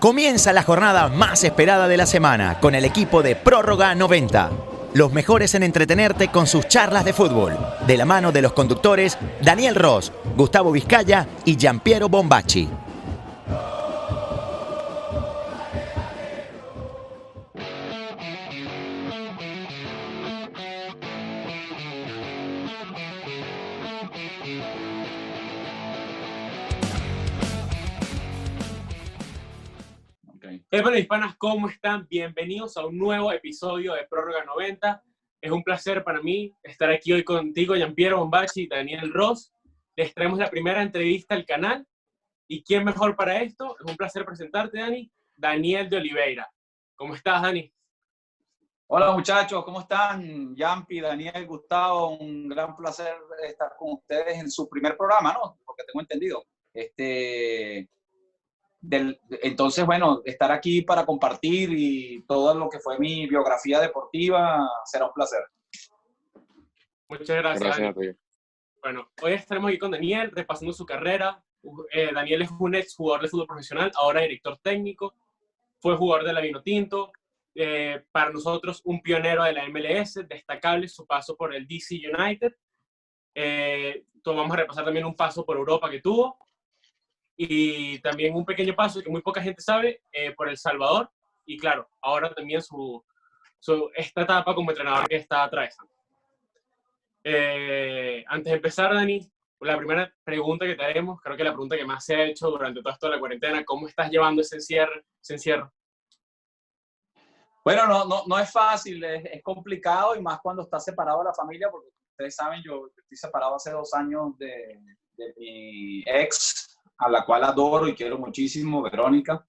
Comienza la jornada más esperada de la semana con el equipo de Prórroga 90. Los mejores en entretenerte con sus charlas de fútbol. De la mano de los conductores Daniel Ross, Gustavo Vizcaya y Giampiero Bombacci. Hola hispanas, ¿cómo están? Bienvenidos a un nuevo episodio de Prórroga 90. Es un placer para mí estar aquí hoy contigo, Giampiero Bombacci y Daniel Ross. Les traemos la primera entrevista al canal. ¿Y quién mejor para esto? Es un placer presentarte, Dani. Daniel de Oliveira. ¿Cómo estás, Dani? Hola muchachos, ¿cómo están? Yampi, Daniel, Gustavo, un gran placer estar con ustedes en su primer programa, ¿no? Porque tengo entendido. Entonces, bueno, estar aquí para compartir y todo lo que fue mi biografía deportiva será un placer. Muchas gracias, Dani. Bueno, hoy estaremos aquí con Daniel, repasando su carrera. Daniel es un ex jugador de fútbol profesional, ahora director técnico. Fue jugador de la Vinotinto. Para nosotros, un pionero de la MLS, destacable su paso por el DC United. Vamos a repasar también un paso por Europa que tuvo. Y también un pequeño paso que muy poca gente sabe por El Salvador, y claro, ahora también esta etapa como entrenador que está atravesando. Antes de empezar, Dani, la primera pregunta que te haremos, creo que la pregunta que más se ha hecho durante toda la cuarentena: ¿cómo estás llevando ese encierro? Bueno, no es fácil, es complicado, y más cuando estás separado de la familia, porque ustedes saben, yo estoy separado hace 2 años de mi ex, a la cual adoro y quiero muchísimo, Verónica.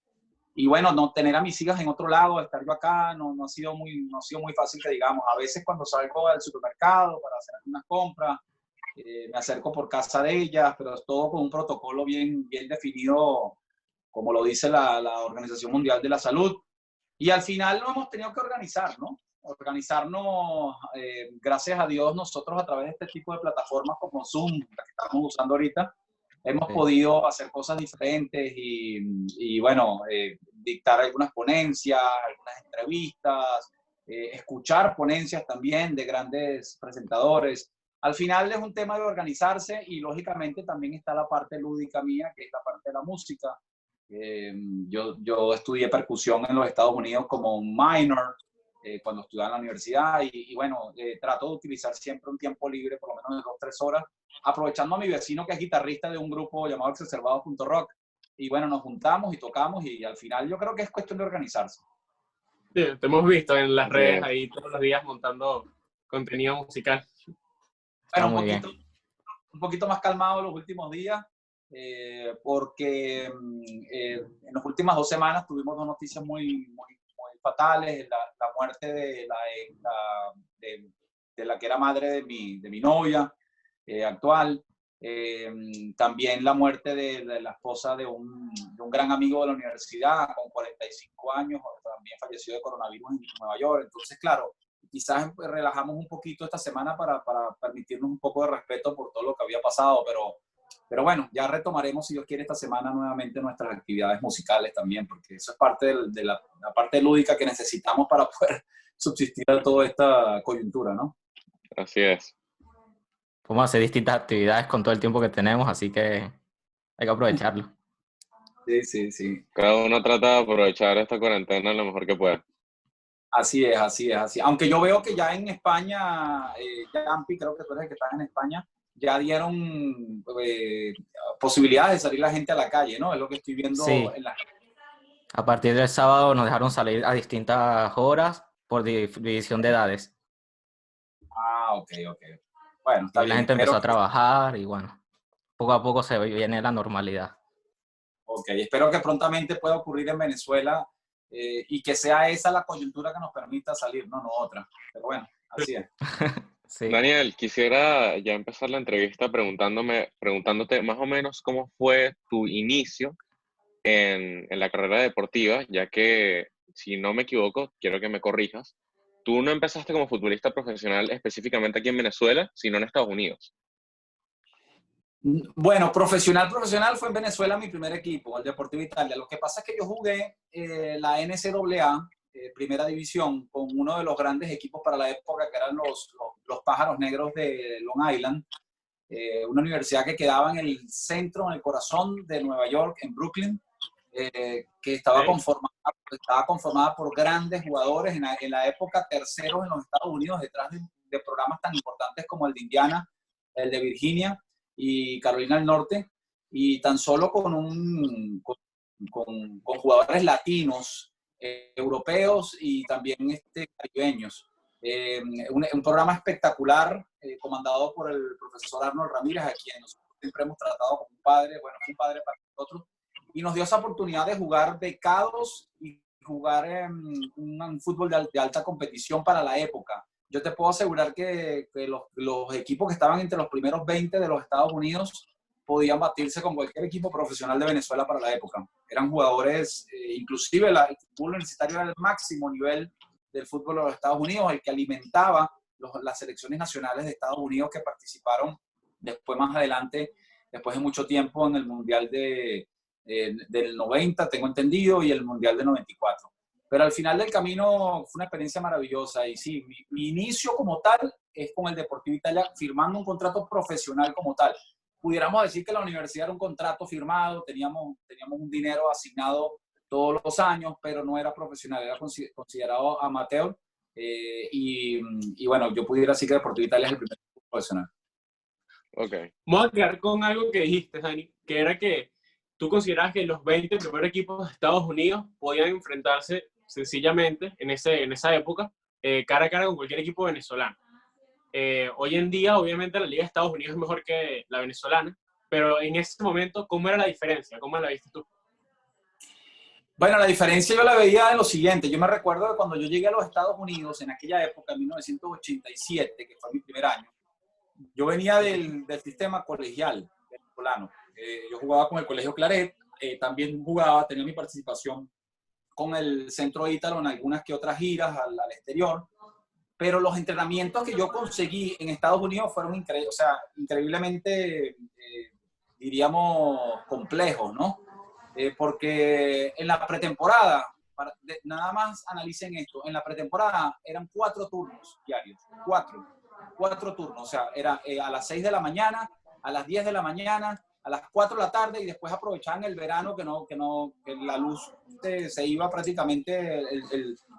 Y bueno, no tener a mis hijas en otro lado, estar yo acá, no ha sido muy fácil, que digamos. A veces cuando salgo al supermercado para hacer algunas compras, me acerco por casa de ellas, pero es todo con un protocolo bien definido, como lo dice la Organización Mundial de la Salud. Y al final nos hemos tenido que organizar, ¿no? Organizarnos, gracias a Dios, nosotros a través de este tipo de plataformas como Zoom, la que estamos usando ahorita, hemos podido hacer cosas diferentes y bueno, dictar algunas ponencias, algunas entrevistas, escuchar ponencias también de grandes presentadores. Al final es un tema de organizarse, y lógicamente también está la parte lúdica mía, que es la parte de la música. Yo estudié percusión en los Estados Unidos como un minor cuando estudiaba en la universidad, y bueno, trato de utilizar siempre un tiempo libre, por lo menos de 2-3 horas, aprovechando a mi vecino, que es guitarrista de un grupo llamado Exacerbados.rock, y bueno, nos juntamos y tocamos, y al final yo creo que es cuestión de organizarse. Sí, te hemos visto en las redes ahí todos los días montando contenido musical. Bueno, un poquito más calmado los últimos días, porque en las últimas 2 semanas tuvimos 2 noticias muy fatales: la muerte de la que era madre de mi novia actual, también la muerte de la esposa de un gran amigo de la universidad con 45 años, también falleció de coronavirus en Nueva York. Entonces, claro, quizás relajamos un poquito esta semana para permitirnos un poco de respeto por todo lo que había pasado, pero bueno, ya retomaremos, si Dios quiere, esta semana nuevamente nuestras actividades musicales también, porque eso es parte de la parte lúdica que necesitamos para poder subsistir a toda esta coyuntura, ¿no? Así es. Podemos hacer distintas actividades con todo el tiempo que tenemos, así que hay que aprovecharlo. Sí. Cada uno trata de aprovechar esta cuarentena lo mejor que puede. Así es. Aunque yo veo que ya en España, Yampi, creo que tú eres el que estás en España, ya dieron posibilidades de salir la gente a la calle, ¿no? Es lo que estoy viendo en la... A partir del sábado nos dejaron salir a distintas horas por división de edades. Ah, ok. Bueno, está bien. La gente empezó a trabajar y bueno, poco a poco se viene la normalidad. Ok, espero que prontamente pueda ocurrir en Venezuela y que sea esa la coyuntura que nos permita salir, no otra. Pero bueno, así es. Sí. Daniel, quisiera ya empezar la entrevista preguntándote más o menos cómo fue tu inicio en la carrera deportiva, ya que, si no me equivoco, quiero que me corrijas, tú no empezaste como futbolista profesional específicamente aquí en Venezuela, sino en Estados Unidos. Bueno, profesional fue en Venezuela mi primer equipo, el Deportivo Italia. Lo que pasa es que yo jugué la NCAA, Primera División, con uno de los grandes equipos para la época, que eran los Pájaros Negros de Long Island, una universidad que quedaba en el centro, en el corazón de Nueva York, en Brooklyn, que estaba conformada por grandes jugadores, en la época terceros en los Estados Unidos, detrás de programas tan importantes como el de Indiana, el de Virginia y Carolina del Norte, y tan solo con jugadores latinos, europeos y también caribeños. Un programa espectacular, comandado por el profesor Arnold Ramírez, a quien nosotros siempre hemos tratado como un padre, bueno, un padre para nosotros, y nos dio esa oportunidad de jugar becados y jugar un fútbol de alta competición para la época. Yo te puedo asegurar que los equipos que estaban entre los primeros 20 de los Estados Unidos podían batirse con cualquier equipo profesional de Venezuela para la época. Eran jugadores, inclusive el fútbol universitario era el máximo nivel del fútbol de los Estados Unidos, el que alimentaba las selecciones nacionales de Estados Unidos que participaron después, más adelante, después de mucho tiempo, en el Mundial del 90, tengo entendido, y el Mundial del 94. Pero al final del camino fue una experiencia maravillosa. Y sí, mi inicio como tal es con el Deportivo Italia, firmando un contrato profesional como tal. Pudiéramos decir que la universidad era un contrato firmado, teníamos un dinero asignado todos los años, pero no era profesional, era considerado amateur. Y bueno, yo pudiera decir que Deportivo Italia es el primer profesional. Ok. Vamos a quedar con algo que dijiste, Dani, que era que tú considerabas que los 20 primeros equipos de Estados Unidos podían enfrentarse sencillamente en esa época cara a cara con cualquier equipo venezolano. Hoy en día, obviamente, la Liga de Estados Unidos es mejor que la venezolana, pero en ese momento, ¿cómo era la diferencia? ¿Cómo la viste tú? Bueno, la diferencia yo la veía de lo siguiente. Yo me recuerdo de cuando yo llegué a los Estados Unidos, en aquella época, en 1987, que fue mi primer año, yo venía del sistema colegial venezolano. Yo jugaba con el Colegio Claret, también tenía mi participación con el Centro Ítalo en algunas que otras giras al exterior, pero los entrenamientos que yo conseguí en Estados Unidos fueron increíblemente, diríamos, complejos, ¿no? Porque en la pretemporada, nada más analicen esto, en la pretemporada eran 4 turnos diarios, 4 turnos, o sea, era a las 6 de la mañana, a las 10 de la mañana, a las 4 de la tarde, y después aprovechaban el verano que la luz se iba prácticamente,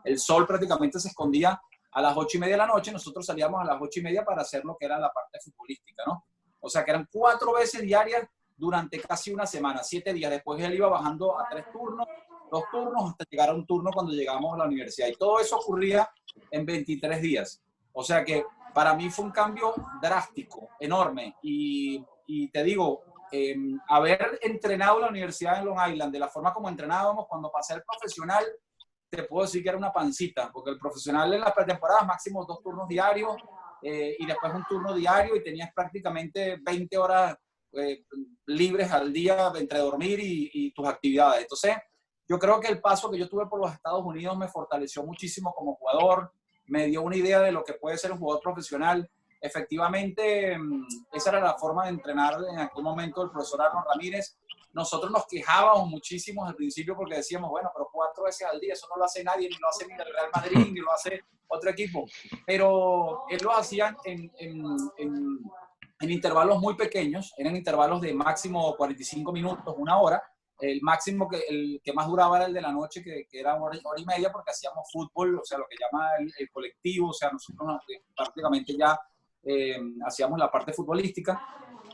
el sol prácticamente se escondía a las 8:30 de la noche. Nosotros salíamos a las 8:30 para hacer lo que era la parte futbolística, ¿no? O sea, que eran 4 veces diarias durante casi una semana, 7 días. Después él iba bajando a 3 turnos, 2 turnos, hasta llegar a un turno cuando llegamos a la universidad. Y todo eso ocurría en 23 días. O sea que para mí fue un cambio drástico, enorme. Y te digo, haber entrenado en la universidad en Long Island de la forma como entrenábamos, cuando pasé al profesional, te puedo decir que era una pancita, porque el profesional en las pretemporadas máximo 2 turnos diarios, y después un turno diario, y tenías prácticamente 20 horas libres al día entre dormir y tus actividades. Entonces, yo creo que el paso que yo tuve por los Estados Unidos me fortaleció muchísimo como jugador, me dio una idea de lo que puede ser un jugador profesional. Efectivamente, esa era la forma de entrenar en aquel momento el profesor Arnold Ramírez. Nosotros nos quejábamos muchísimo al principio porque decíamos, bueno, pero 4 veces al día, eso no lo hace nadie, ni lo hace ni el Real Madrid, ni lo hace otro equipo. Pero él lo hacía en intervalos muy pequeños, eran intervalos de máximo 45 minutos, 1 hora. El máximo, el que más duraba era el de la noche, que era 1 hora y media, porque hacíamos fútbol, o sea, lo que llama el colectivo, o sea, nosotros prácticamente ya hacíamos la parte futbolística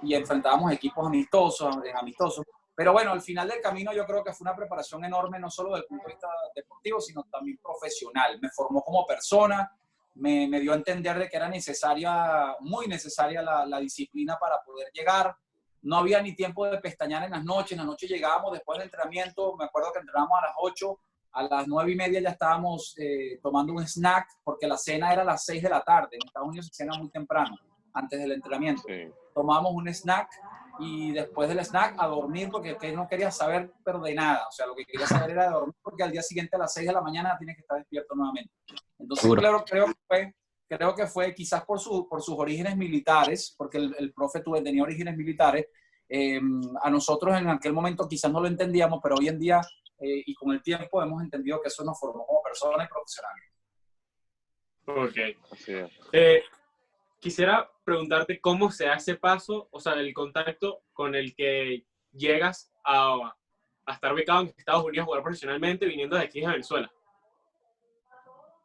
y enfrentábamos equipos amistosos. Pero bueno, al final del camino yo creo que fue una preparación enorme, no solo desde el punto de vista deportivo, sino también profesional. Me formó como persona, me dio a entender de que era necesaria, muy necesaria la disciplina para poder llegar. No había ni tiempo de pestañear en las noches llegábamos después del entrenamiento, me acuerdo que entrenábamos a las 8, a las 9:30 ya estábamos tomando un snack, porque la cena era a las 6 de la tarde, en Estados Unidos se cena muy temprano, antes del entrenamiento. Sí. Tomábamos un snack y después del snack a dormir, porque no quería saber pero de nada, o sea, lo que quería saber era de dormir, porque al día siguiente a las 6 de la mañana tienes que estar despierto nuevamente. Entonces creo que fue quizás por sus orígenes militares, porque el profe tenía orígenes militares. A nosotros en aquel momento quizás no lo entendíamos, pero hoy en día y con el tiempo hemos entendido que eso nos formó como personas y profesionales. Ok. Así es. Quisiera preguntarte cómo se hace paso, o sea, el contacto con el que llegas a estar ubicado en Estados Unidos a jugar profesionalmente viniendo de aquí de Venezuela.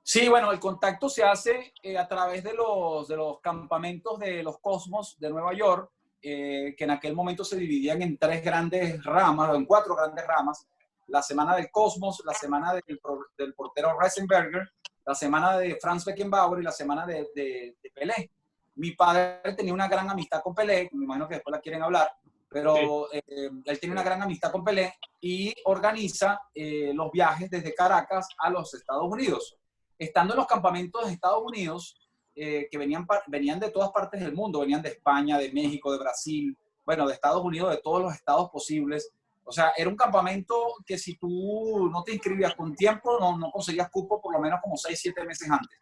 Sí, bueno, el contacto se hace a través de los campamentos de los Cosmos de Nueva York, que en aquel momento se dividían en 3 grandes ramas, o en 4 grandes ramas. La semana del Cosmos, la semana del portero Reisenberger, la semana de Franz Beckenbauer y la semana de Pelé. Mi padre tenía una gran amistad con Pelé, me imagino que después la quieren hablar, pero sí. Él tiene una gran amistad con Pelé y organiza los viajes desde Caracas a los Estados Unidos. Estando en los campamentos de Estados Unidos, que venían de todas partes del mundo, venían de España, de México, de Brasil, bueno, de Estados Unidos, de todos los estados posibles. O sea, era un campamento que si tú no te inscribías con tiempo, no conseguías cupo por lo menos como 6, 7 meses antes.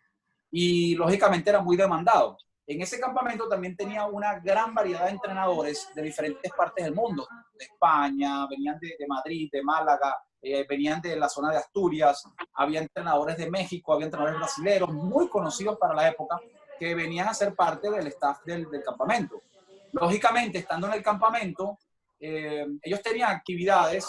Y lógicamente era muy demandado. En ese campamento también tenía una gran variedad de entrenadores de diferentes partes del mundo, de España, venían de Madrid, de Málaga, venían de la zona de Asturias, había entrenadores de México, había entrenadores brasileños, muy conocidos para la época, que venían a ser parte del staff del campamento. Lógicamente, estando en el campamento, ellos tenían actividades,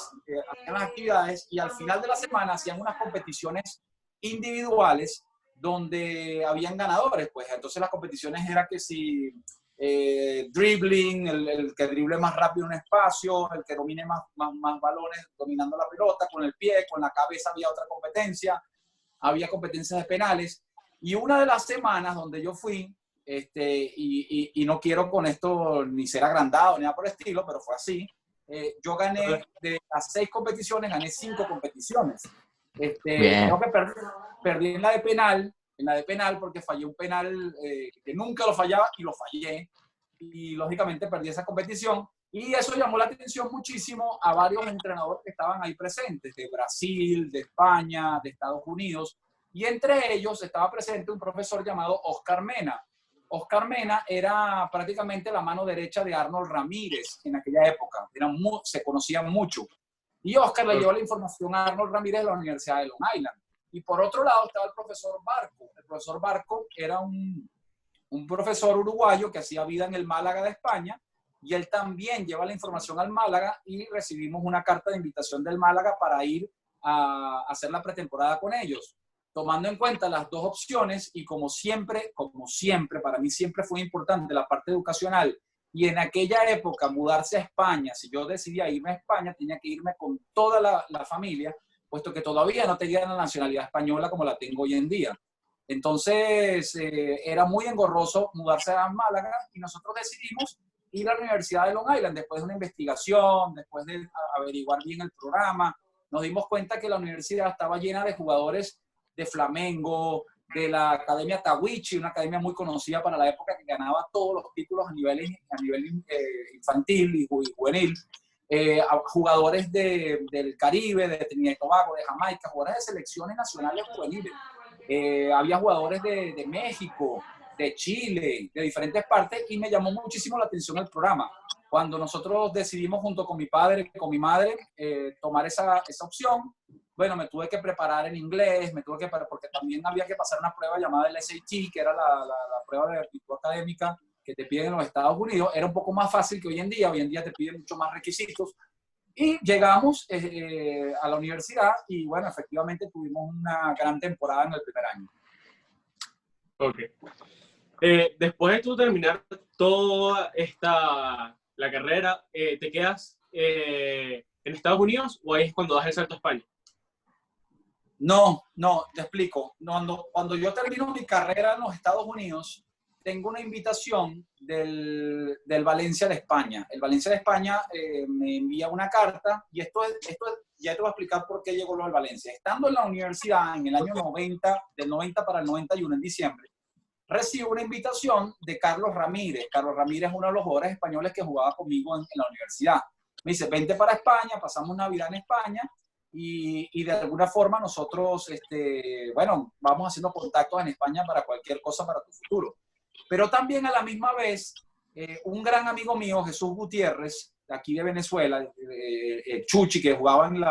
hacían las actividades y al final de la semana hacían unas competiciones individuales donde habían ganadores, pues entonces las competiciones era que si dribbling, el que drible más rápido en un espacio, el que domine más balones dominando la pelota, con el pie, con la cabeza había otra competencia, había competencias de penales, y una de las semanas donde yo fui, y no quiero con esto ni ser agrandado ni nada por el estilo, pero fue así, yo gané de las 6 competiciones, gané 5 competiciones. Creo que perdí en la de penal porque fallé un penal que nunca lo fallaba y lo fallé. Y lógicamente perdí esa competición. Y eso llamó la atención muchísimo a varios entrenadores que estaban ahí presentes, de Brasil, de España, de Estados Unidos. Y entre ellos estaba presente un profesor llamado Oscar Mena. Oscar Mena era prácticamente la mano derecha de Arnold Ramírez en aquella época. Se conocían mucho. Y Oscar le llevó la información a Arnold Ramírez de la Universidad de Long Island. Y por otro lado estaba el profesor Barco. El profesor Barco era un profesor uruguayo que hacía vida en el Málaga de España, y él también lleva la información al Málaga, y recibimos una carta de invitación del Málaga para ir a hacer la pretemporada con ellos. Tomando en cuenta las 2 opciones, y como siempre, para mí siempre fue importante la parte educacional, y en aquella época mudarse a España, si yo decidía irme a España, tenía que irme con toda la familia, puesto que todavía no tenía la nacionalidad española como la tengo hoy en día. Entonces, era muy engorroso mudarse a Málaga, y nosotros decidimos ir a la Universidad de Long Island después de una investigación, después de averiguar bien el programa. Nos dimos cuenta que la universidad estaba llena de jugadores de Flamengo, de la Academia Tawichi, una academia muy conocida para la época, que ganaba todos los títulos a nivel infantil y juvenil, jugadores del Caribe, de Trinidad y Tobago, de Jamaica, jugadores de selecciones nacionales juveniles. Había jugadores de México, de Chile, de diferentes partes, y me llamó muchísimo la atención el programa. Cuando nosotros decidimos junto con mi padre y con mi madre tomar esa opción, bueno, me tuve que preparar en inglés, porque también había que pasar una prueba llamada el SAT, que era la prueba de aptitud académica que te piden en los Estados Unidos. Era un poco más fácil que hoy en día te piden mucho más requisitos. Y llegamos a la universidad y, bueno, efectivamente tuvimos una gran temporada en el primer año. Ok. Después de tú terminar toda la carrera, ¿te quedas en Estados Unidos o ahí es cuando das el salto a España? No, te explico. Cuando yo termino mi carrera en los Estados Unidos, tengo una invitación del Valencia de España. El Valencia de España me envía una carta, y esto ya te voy a explicar por qué llegó lo del Valencia. Estando en la universidad en el año 90, del 90 para el 91, en diciembre, recibo una invitación de Carlos Ramírez. Carlos Ramírez es uno de los jugadores españoles que jugaba conmigo en la universidad. Me dice, vente para España, pasamos Navidad en España, y de alguna forma nosotros, vamos haciendo contactos en España para cualquier cosa para tu futuro. Pero también a la misma vez, un gran amigo mío, Jesús Gutiérrez, de aquí de Venezuela, Chuchi, que jugaba en el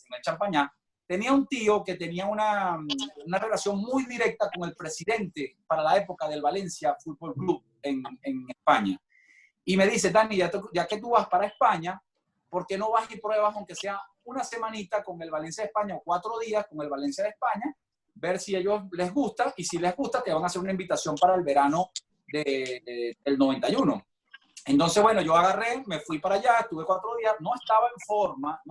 en el Champañá, tenía un tío que tenía una relación muy directa con el presidente para la época del Valencia Fútbol Club en España. Y me dice, Dani, ya que tú vas para España, ¿por qué no vas y pruebas, aunque sea una semanita con el Valencia de España o 4 días con el Valencia de España, ver si a ellos les gusta, y si les gusta te van a hacer una invitación para el verano del 91. Entonces, bueno, yo agarré, me fui para allá, estuve 4 días, no estaba en forma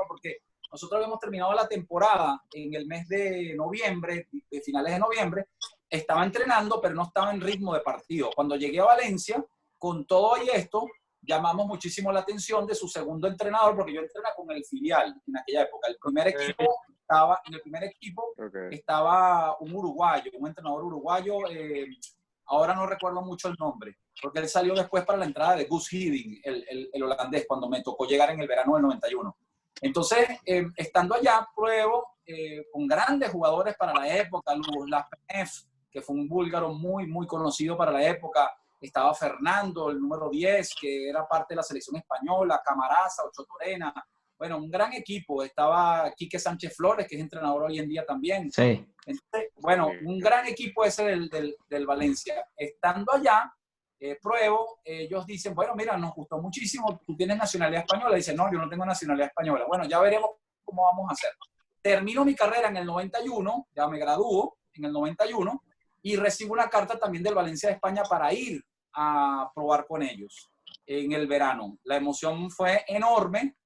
porque nosotros habíamos terminado la temporada en el mes de noviembre, de finales de noviembre, estaba entrenando, pero no estaba en ritmo de partido. Cuando llegué a Valencia, con todo y esto, llamamos muchísimo la atención de su segundo entrenador, porque yo entrenaba con el filial en aquella época. En el primer equipo estaba un uruguayo, un entrenador uruguayo, ahora no recuerdo mucho el nombre, porque él salió después para la entrada de Gus Hiddink, el holandés, cuando me tocó llegar en el verano del 91. Entonces, estando allá, pruebo con grandes jugadores para la época, Luis Lapenev, que fue un búlgaro muy, muy conocido para la época. Estaba Fernando, el número 10, que era parte de la selección española, Camarasa, Ocho Torena. Bueno, un gran equipo. Estaba Quique Sánchez Flores, que es entrenador hoy en día también. Sí. Entonces, bueno, un gran equipo ese del Valencia. Estando allá, pruebo, ellos dicen, bueno, mira, nos gustó muchísimo, tú tienes nacionalidad española. Dicen, no, yo no tengo nacionalidad española. Bueno, ya veremos cómo vamos a hacer. Termino mi carrera en el 91, ya me gradúo en el 91, y recibo una carta también del Valencia de España para ir a probar con ellos en el verano. La emoción fue enorme.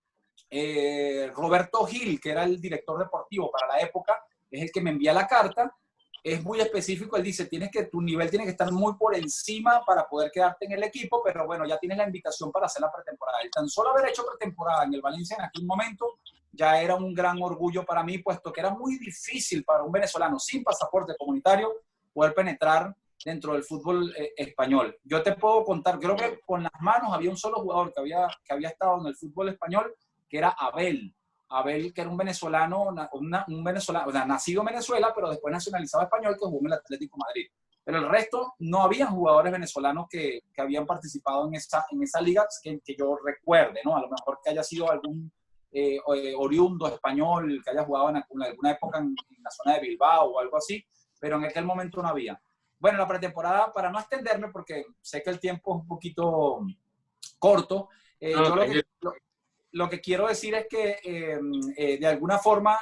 Roberto Gil, que era el director deportivo para la época, es el que me envía la carta. Es muy específico, él dice, tu nivel tiene que estar muy por encima para poder quedarte en el equipo, pero bueno, ya tienes la invitación para hacer la pretemporada. El tan solo haber hecho pretemporada en el Valencia en aquel momento ya era un gran orgullo para mí, puesto que era muy difícil para un venezolano sin pasaporte comunitario poder penetrar dentro del fútbol español. Yo te puedo contar, creo que con las manos había un solo jugador que había estado en el fútbol español, que era Abel, que era un venezolano, nacido en Venezuela, pero después nacionalizado español, que jugó en el Atlético de Madrid. Pero el resto, no habían jugadores venezolanos que habían participado en esa liga que yo recuerde, ¿no? A lo mejor que haya sido algún oriundo español que haya jugado en alguna época en la zona de Bilbao o algo así, pero en aquel momento no había. Bueno, la pretemporada, para no extenderme, porque sé que el tiempo es un poquito corto, yo lo que quiero decir es que de alguna forma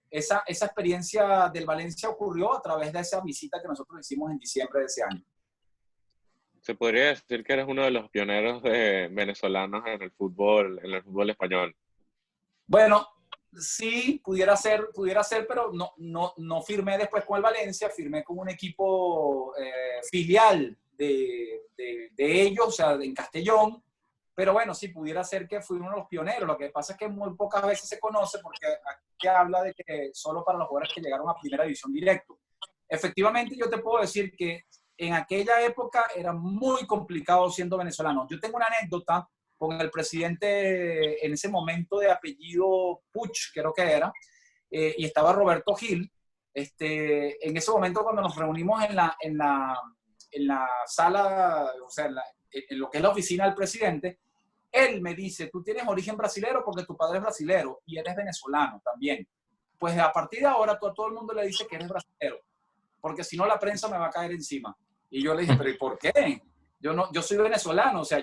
esa experiencia del Valencia ocurrió a través de esa visita que nosotros hicimos en diciembre de ese año. Se podría decir que eres uno de los pioneros venezolanos en el fútbol español. Bueno, sí, pudiera ser, pero no firmé después con el Valencia, firmé con un equipo filial de ellos, o sea, en Castellón. Pero bueno, sí, pudiera ser que fui uno de los pioneros. Lo que pasa es que muy pocas veces se conoce, porque aquí habla de que solo para los jugadores que llegaron a primera división directo. Efectivamente, yo te puedo decir que en aquella época era muy complicado siendo venezolano. Yo tengo una anécdota con el presidente en ese momento de apellido Puig, creo que era, y estaba Roberto Gil. En ese momento, cuando nos reunimos en la sala, o sea, en lo que es la oficina del presidente, él me dice, tú tienes origen brasilero porque tu padre es brasilero y eres venezolano también. Pues a partir de ahora a todo el mundo le dice que eres brasilero, porque si no la prensa me va a caer encima. Y yo le dije, pero ¿y por qué? Yo soy venezolano, o sea,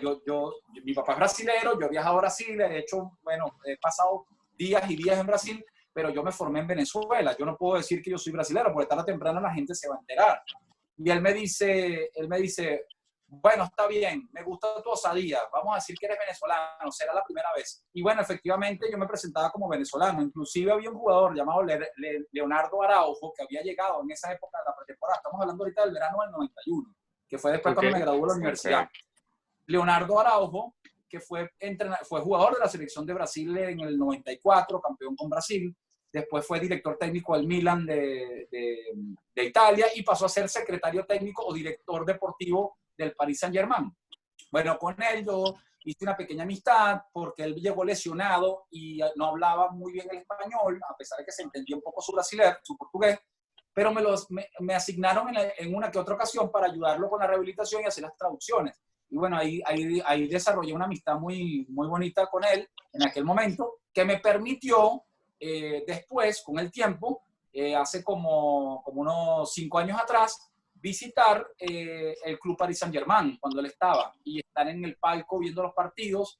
mi papá es brasilero, yo he viajado a Brasil, he pasado días y días en Brasil, pero yo me formé en Venezuela. Yo no puedo decir que yo soy brasilero, porque tarde o temprano la gente se va a enterar. Y él me dice, bueno, está bien, me gusta tu osadía, vamos a decir que eres venezolano, será la primera vez. Y bueno, efectivamente yo me presentaba como venezolano. Inclusive había un jugador llamado Leonardo Araujo, que había llegado en esa época de la pretemporada. Estamos hablando ahorita del verano del 91, que fue después cuando me gradué de la universidad. Leonardo Araujo, que fue jugador de la selección de Brasil en el 94, campeón con Brasil. Después fue director técnico del Milan de Italia y pasó a ser secretario técnico o director deportivo del Paris Saint-Germain. Bueno, con él yo hice una pequeña amistad porque él llegó lesionado y no hablaba muy bien el español, a pesar de que se entendía un poco su portugués, pero me asignaron en una que otra ocasión para ayudarlo con la rehabilitación y hacer las traducciones. Y bueno, ahí desarrollé una amistad muy, muy bonita con él en aquel momento, que me permitió después, con el tiempo, hace como unos 5 años atrás, visitar el Club Paris Saint-Germain cuando él estaba y estar en el palco viendo los partidos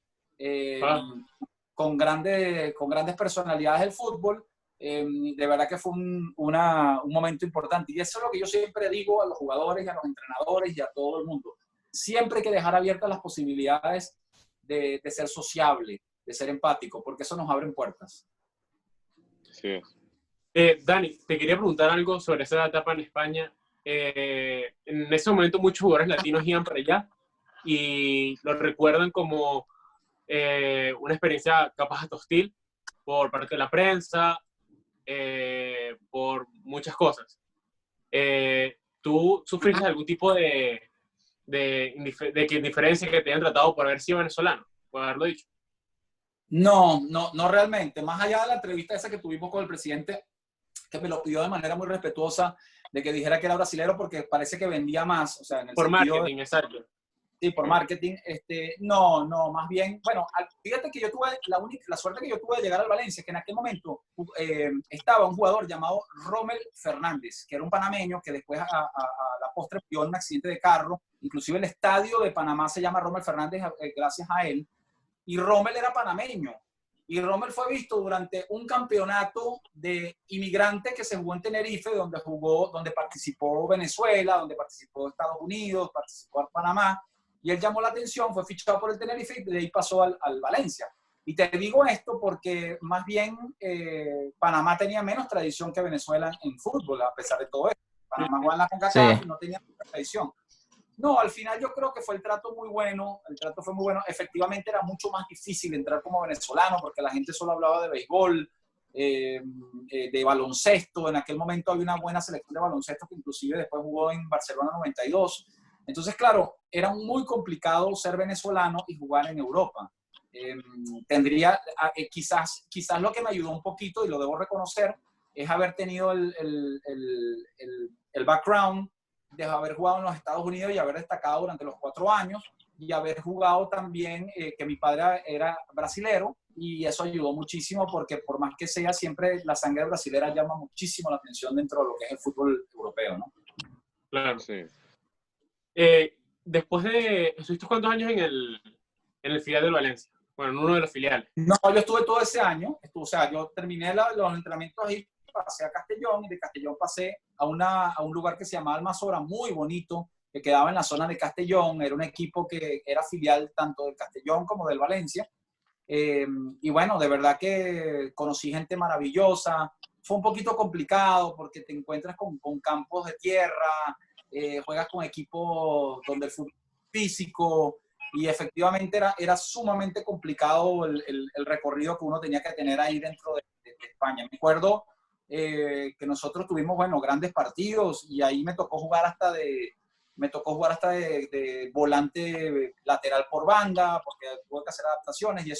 con grandes personalidades del fútbol. De verdad que fue un momento importante. Y eso es lo que yo siempre digo a los jugadores y a los entrenadores y a todo el mundo. Siempre hay que dejar abiertas las posibilidades de ser sociable, de ser empático, porque eso nos abre puertas. Sí. Dani, te quería preguntar algo sobre esa etapa en España. En ese momento muchos jugadores latinos iban para allá y lo recuerdan como una experiencia capaz hasta hostil por parte de la prensa, por muchas cosas. ¿Tú sufriste algún tipo de indiferencia que te hayan tratado por haber sido venezolano, por haberlo dicho? No realmente. Más allá de la entrevista esa que tuvimos con el presidente, que me lo pidió de manera muy respetuosa, de que dijera que era brasilero porque parece que vendía más, o sea, en el por sentido marketing, exacto. Sí, por marketing. No, más bien, bueno, fíjate que yo tuve la suerte que yo tuve de llegar al Valencia, que en aquel momento estaba un jugador llamado Rommel Fernández, que era un panameño que después a la postre murió en un accidente de carro. Inclusive el estadio de Panamá se llama Rommel Fernández gracias a él. Y Rommel era panameño. Y Rommel fue visto durante un campeonato de inmigrantes que se jugó en Tenerife, donde participó Venezuela, donde participó Estados Unidos, participó Panamá. Y él llamó la atención, fue fichado por el Tenerife y de ahí pasó al Valencia. Y te digo esto porque más bien Panamá tenía menos tradición que Venezuela en fútbol, a pesar de todo esto. Panamá jugaba en la CONCACAF y no tenía mucha tradición. No, al final yo creo que fue el trato muy bueno, el trato fue muy bueno. Efectivamente era mucho más difícil entrar como venezolano porque la gente solo hablaba de béisbol, de baloncesto. En aquel momento había una buena selección de baloncesto que inclusive después jugó en Barcelona 92. Entonces, claro, era muy complicado ser venezolano y jugar en Europa. Quizás lo que me ayudó un poquito, y lo debo reconocer, es haber tenido el background de haber jugado en los Estados Unidos y haber destacado durante los 4 años y haber jugado también, que mi padre era brasilero, y eso ayudó muchísimo porque por más que sea, siempre la sangre brasilera llama muchísimo la atención dentro de lo que es el fútbol europeo, ¿no? Claro. Sí. Después de... ¿Estuviste cuántos años en el filial del Valencia? Bueno, en uno de los filiales. No, yo estuve todo ese año. O sea, yo terminé los entrenamientos ahí, pasé a Castellón y de Castellón pasé a un lugar que se llamaba Almazora, muy bonito, que quedaba en la zona de Castellón. Era un equipo que era filial tanto del Castellón como del Valencia. Y bueno, de verdad que conocí gente maravillosa. Fue un poquito complicado porque te encuentras con campos de tierra, juegas con equipos donde el fútbol físico, y efectivamente era sumamente complicado el recorrido que uno tenía que tener ahí dentro de España. Me acuerdo que nosotros tuvimos, bueno, grandes partidos y ahí me tocó jugar hasta de volante lateral por banda, porque tuve que hacer adaptaciones y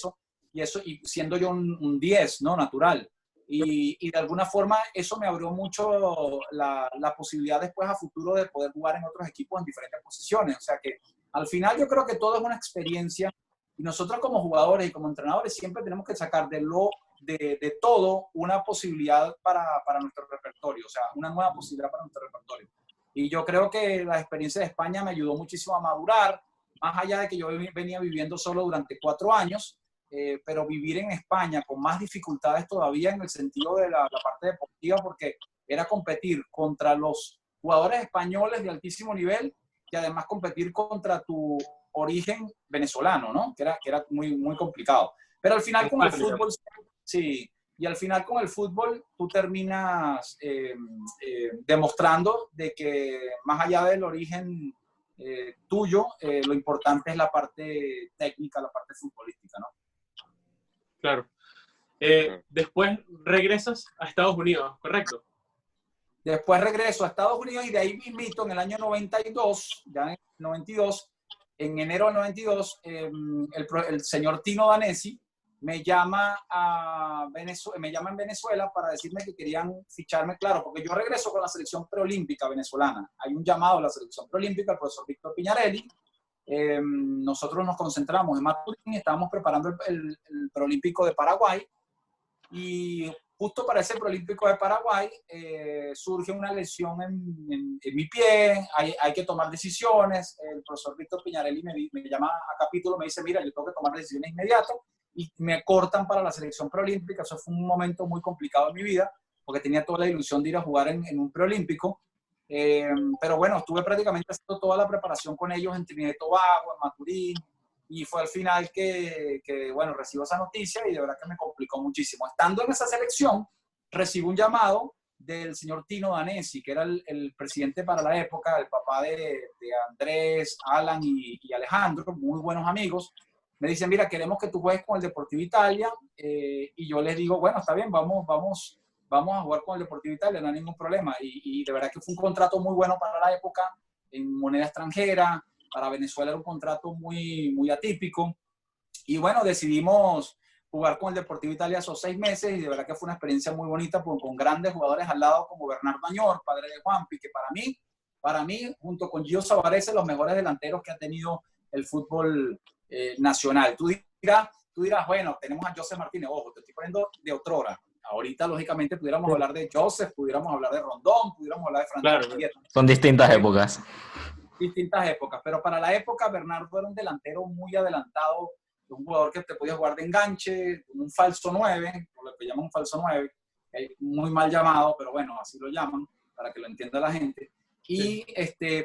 siendo yo un 10, ¿no? Natural. Y de alguna forma eso me abrió mucho la posibilidad después a futuro de poder jugar en otros equipos en diferentes posiciones. O sea que al final yo creo que todo es una experiencia y nosotros como jugadores y como entrenadores siempre tenemos que sacar de todo una posibilidad para nuestro repertorio, o sea, una nueva posibilidad para nuestro repertorio. Y yo creo que la experiencia de España me ayudó muchísimo a madurar, más allá de que yo venía viviendo solo durante 4 años, pero vivir en España con más dificultades todavía en el sentido de la parte deportiva, porque era competir contra los jugadores españoles de altísimo nivel y además competir contra tu origen venezolano, ¿no? Que era muy, muy complicado. Pero al final con el fútbol, sí, y al final con el fútbol tú terminas demostrando de que más allá del origen tuyo, lo importante es la parte técnica, la parte futbolística, ¿no? Claro. Después regresas a Estados Unidos, ¿correcto? Después regreso a Estados Unidos y de ahí mismito en el año 92, ya en el 92, en enero del 92, el señor Tino Danesi me llama en Venezuela para decirme que querían ficharme, claro, porque yo regreso con la selección preolímpica venezolana. Hay un llamado a la selección preolímpica, el profesor Víctor Piñarelli, nosotros nos concentramos en Maturín, estábamos preparando el preolímpico de Paraguay, y justo para ese preolímpico de Paraguay surge una lesión en mi pie, hay que tomar decisiones. El profesor Víctor Piñarelli me llama a capítulo, me dice, mira, yo tengo que tomar decisiones inmediatas, y me cortan para la selección preolímpica. Eso fue un momento muy complicado en mi vida, porque tenía toda la ilusión de ir a jugar en un preolímpico. Pero bueno, estuve prácticamente haciendo toda la preparación con ellos en Trinidad y Tobago, en Maturín, y fue al final que, bueno, recibo esa noticia y de verdad que me complicó muchísimo. Estando en esa selección, recibo un llamado del señor Tino Danesi, que era el presidente para la época, el papá de Andrés, Alan y Alejandro, muy buenos amigos. Me dicen, mira, queremos que tú juegues con el Deportivo Italia, y yo les digo, bueno, está bien, vamos a jugar con el Deportivo Italia, no hay ningún problema. Y de verdad que fue un contrato muy bueno para la época, en moneda extranjera. Para Venezuela era un contrato muy, muy atípico. Y bueno, decidimos jugar con el Deportivo Italia esos 6 meses, y de verdad que fue una experiencia muy bonita, con grandes jugadores al lado como Bernardo Añor, padre de Juanpi, que para mí, junto con Gio Savarese, los mejores delanteros que ha tenido el fútbol nacional. Tú dirás, bueno, tenemos a Joseph Martínez, ojo, te estoy poniendo de otrora. Ahorita, lógicamente, pudiéramos hablar de Joseph, pudiéramos hablar de Rondón, pudiéramos hablar de Francisco. Claro. Son distintas épocas. Distintas épocas, pero para la época Bernardo era un delantero muy adelantado, un jugador que te podía jugar de enganche, un falso 9, o lo que llaman un falso 9, muy mal llamado, pero bueno, así lo llaman, para que lo entienda la gente, y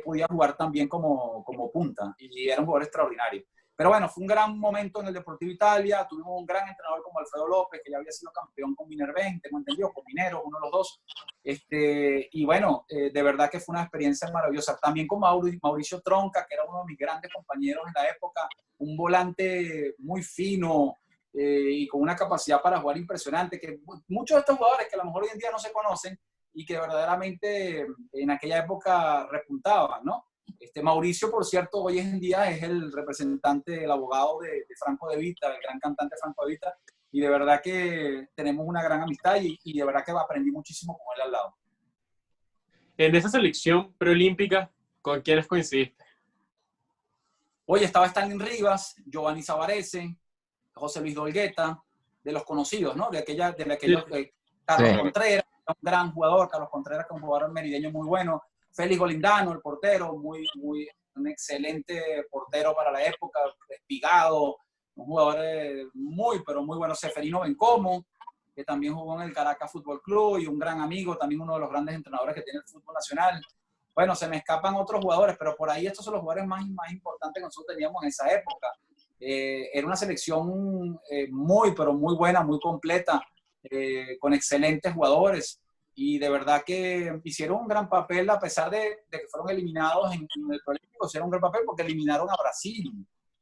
podía jugar también como punta, y era un jugador extraordinario. Pero bueno, fue un gran momento en el Deportivo Italia. Tuvimos un gran entrenador como Alfredo López, que ya había sido campeón con Minervén, tengo entendido, con Mineros, uno de los dos. Y bueno, de verdad que fue una experiencia maravillosa. También con Mauricio Tronca, que era uno de mis grandes compañeros en la época, un volante muy fino y con una capacidad para jugar impresionante, que muchos de estos jugadores que a lo mejor hoy en día no se conocen y que verdaderamente en aquella época repuntaban, ¿no? Mauricio, por cierto, hoy en día es el representante, el abogado de Franco De Vita, el gran cantante Franco De Vita, y de verdad que tenemos una gran amistad, y de verdad que aprendí muchísimo con él al lado. En esa selección preolímpica, ¿con quiénes coincidiste? Hoy estaba Stanley Rivas, Giovanni Savarese, José Luis Dolgueta, de los conocidos, ¿no? De aquellos, Carlos Contreras, un gran jugador, Carlos Contreras, que es un jugador merideño muy bueno, Félix Golindano, el portero, un excelente portero para la época, Espigado, un jugador muy, pero muy bueno, Seferino Bencomo, que también jugó en el Caracas Fútbol Club, y un gran amigo, también uno de los grandes entrenadores que tiene el fútbol nacional. Bueno, se me escapan otros jugadores, pero por ahí estos son los jugadores más importantes que nosotros teníamos en esa época. Era una selección muy, pero muy buena, muy completa, con excelentes jugadores. Y de verdad que hicieron un gran papel, a pesar de que fueron eliminados en el Preolímpico, hicieron un gran papel porque eliminaron a Brasil.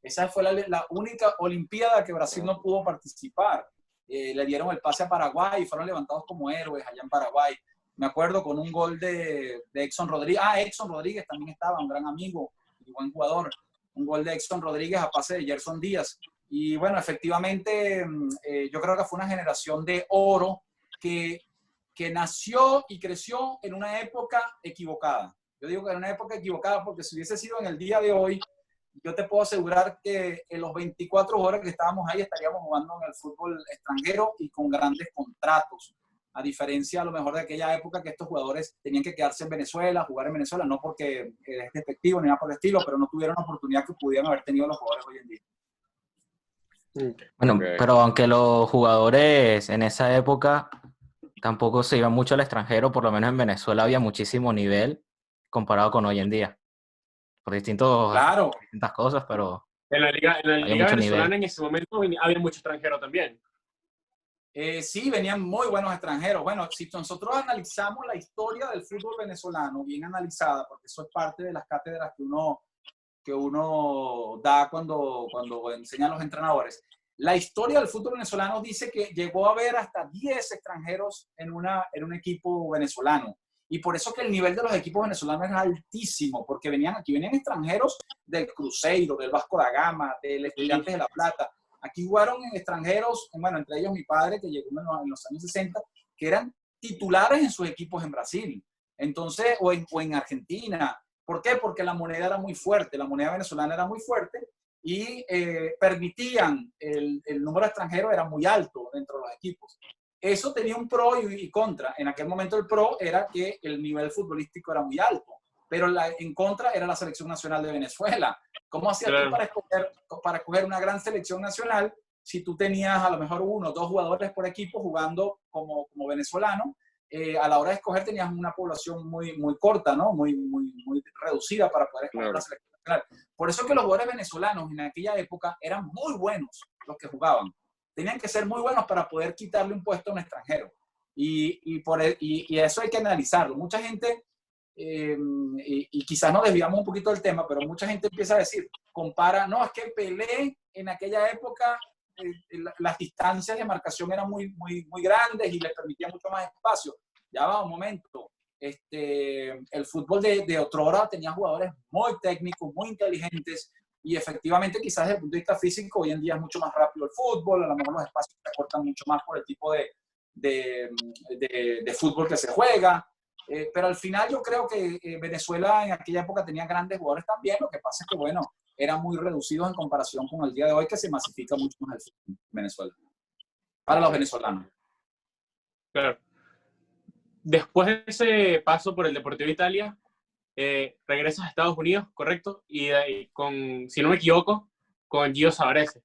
Esa fue la única Olimpiada que Brasil no pudo participar. Le dieron el pase a Paraguay y fueron levantados como héroes allá en Paraguay. Me acuerdo con un gol de Exxon Rodríguez. Exxon Rodríguez también estaba, un gran amigo y buen jugador. Un gol de Exxon Rodríguez a pase de Gerson Díaz. Y bueno, efectivamente, yo creo que fue una generación de oro que nació y creció en una época equivocada. Yo digo que en una época equivocada porque si hubiese sido en el día de hoy, yo te puedo asegurar que en los 24 horas que estábamos ahí estaríamos jugando en el fútbol extranjero y con grandes contratos. A diferencia a lo mejor de aquella época que estos jugadores tenían que quedarse en Venezuela, jugar en Venezuela, no porque es despectivo ni nada por el estilo, pero no tuvieron la oportunidad que pudieran haber tenido los jugadores hoy en día. Bueno, pero aunque los jugadores en esa época tampoco se iban mucho al extranjero, por lo menos en Venezuela había muchísimo nivel comparado con hoy en día. Por distintas cosas, pero en la liga venezolana nivel. En ese momento había mucho extranjero también. Sí, venían muy buenos extranjeros. Bueno, si nosotros analizamos la historia del fútbol venezolano, bien analizada, porque eso es parte de las cátedras que uno da cuando enseñan a los entrenadores. La historia del fútbol venezolano dice que llegó a haber hasta 10 extranjeros en un equipo venezolano. Y por eso que el nivel de los equipos venezolanos es altísimo, porque venían extranjeros del Cruzeiro, del Vasco da Gama, del Estudiantes de La Plata. Aquí jugaron extranjeros, bueno, entre ellos mi padre, que llegó en los años 60, que eran titulares en sus equipos en Brasil. Entonces, o en Argentina. ¿Por qué? Porque la moneda era muy fuerte, la moneda venezolana era muy fuerte y permitían, el número extranjero era muy alto dentro de los equipos. Eso tenía un pro y contra. En aquel momento el pro era que el nivel futbolístico era muy alto, pero en contra era la selección nacional de Venezuela. ¿Cómo hacías tú para escoger una gran selección nacional si tú tenías a lo mejor 1 o 2 jugadores por equipo jugando como venezolano? A la hora de escoger tenías una población muy, muy corta, ¿no? Muy reducida para poder escoger la selección nacional. Por eso que los jugadores venezolanos en aquella época eran muy buenos los que jugaban. Tenían que ser muy buenos para poder quitarle un puesto a un extranjero. Y eso hay que analizarlo. Mucha gente, y quizás nos desviamos un poquito del tema, pero mucha gente empieza a decir, compara, no, es que Pelé en aquella época las distancias de marcación eran muy grandes y les permitía mucho más espacio. Ya va un momento. El fútbol de otrora tenía jugadores muy técnicos, muy inteligentes, y efectivamente quizás desde el punto de vista físico hoy en día es mucho más rápido el fútbol, a lo mejor los espacios se acortan mucho más por el tipo de fútbol que se juega, pero al final yo creo que Venezuela en aquella época tenía grandes jugadores también. Lo que pasa es que, bueno, eran muy reducidos en comparación con el día de hoy, que se masifica mucho más el fútbol en Venezuela, para los venezolanos. Claro. Después de ese paso por el Deportivo Italia, regresas a Estados Unidos, ¿correcto? Y con, si no me equivoco, con Gio Savarese.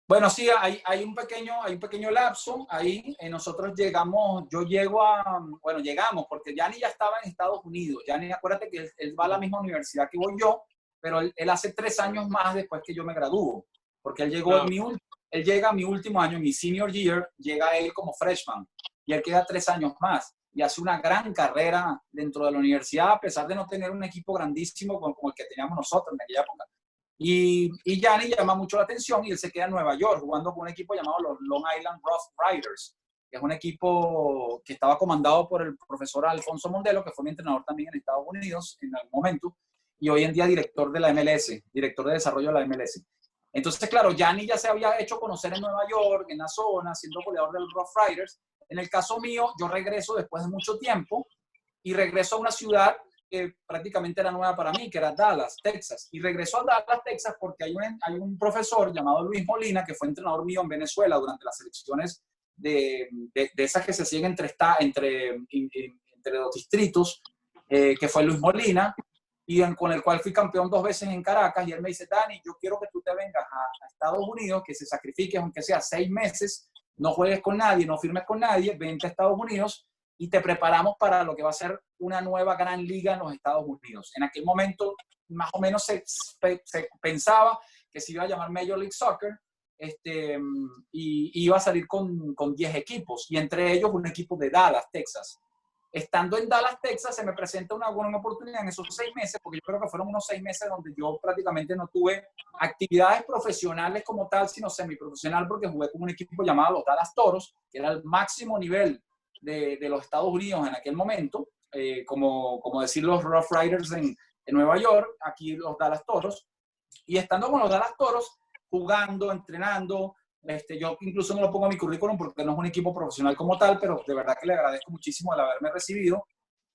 Bueno, sí, hay un pequeño lapso ahí. Nosotros llegamos, llegamos, porque Gianni ya estaba en Estados Unidos. Gianni, acuérdate que él va a la misma universidad que voy yo, pero él hace 3 años más después que yo me gradúo, porque él llegó él llega a mi último año, mi senior year, llega él como freshman, y él queda 3 años más, y hace una gran carrera dentro de la universidad, a pesar de no tener un equipo grandísimo como el que teníamos nosotros en aquella época. Y Gianni llama mucho la atención y él se queda en Nueva York jugando con un equipo llamado los Long Island Rough Riders, que es un equipo que estaba comandado por el profesor Alfonso Mondelo, que fue mi entrenador también en Estados Unidos en algún momento, y hoy en día director de la MLS, director de desarrollo de la MLS. Entonces, claro, Gianni ya se había hecho conocer en Nueva York, en la zona, siendo goleador de los Rough Riders. En el caso mío, yo regreso después de mucho tiempo y regreso a una ciudad que prácticamente era nueva para mí, que era Dallas, Texas. Y regreso a Dallas, Texas, porque hay un profesor llamado Luis Molina, que fue entrenador mío en Venezuela durante las elecciones de esas que se siguen entre los distritos, que fue Luis Molina, y con el cual fui campeón 2 veces en Caracas. Y él me dice, Dani, yo quiero que tú te vengas a Estados Unidos, que se sacrifiques, aunque sea 6 meses, no juegues con nadie, no firmes con nadie, vente a Estados Unidos y te preparamos para lo que va a ser una nueva gran liga en los Estados Unidos. En aquel momento, más o menos se pensaba que se iba a llamar Major League Soccer, y iba a salir con 10 equipos, y entre ellos un equipo de Dallas, Texas. Estando en Dallas, Texas, se me presenta una buena oportunidad en esos 6 meses, porque yo creo que fueron unos 6 meses donde yo prácticamente no tuve actividades profesionales como tal, sino semiprofesional, porque jugué con un equipo llamado los Dallas Toros, que era el máximo nivel de los Estados Unidos en aquel momento, como decir los Rough Riders en Nueva York, aquí los Dallas Toros. Y estando con los Dallas Toros, jugando, entrenando, yo incluso no lo pongo a mi currículum porque no es un equipo profesional como tal, pero de verdad que le agradezco muchísimo el haberme recibido.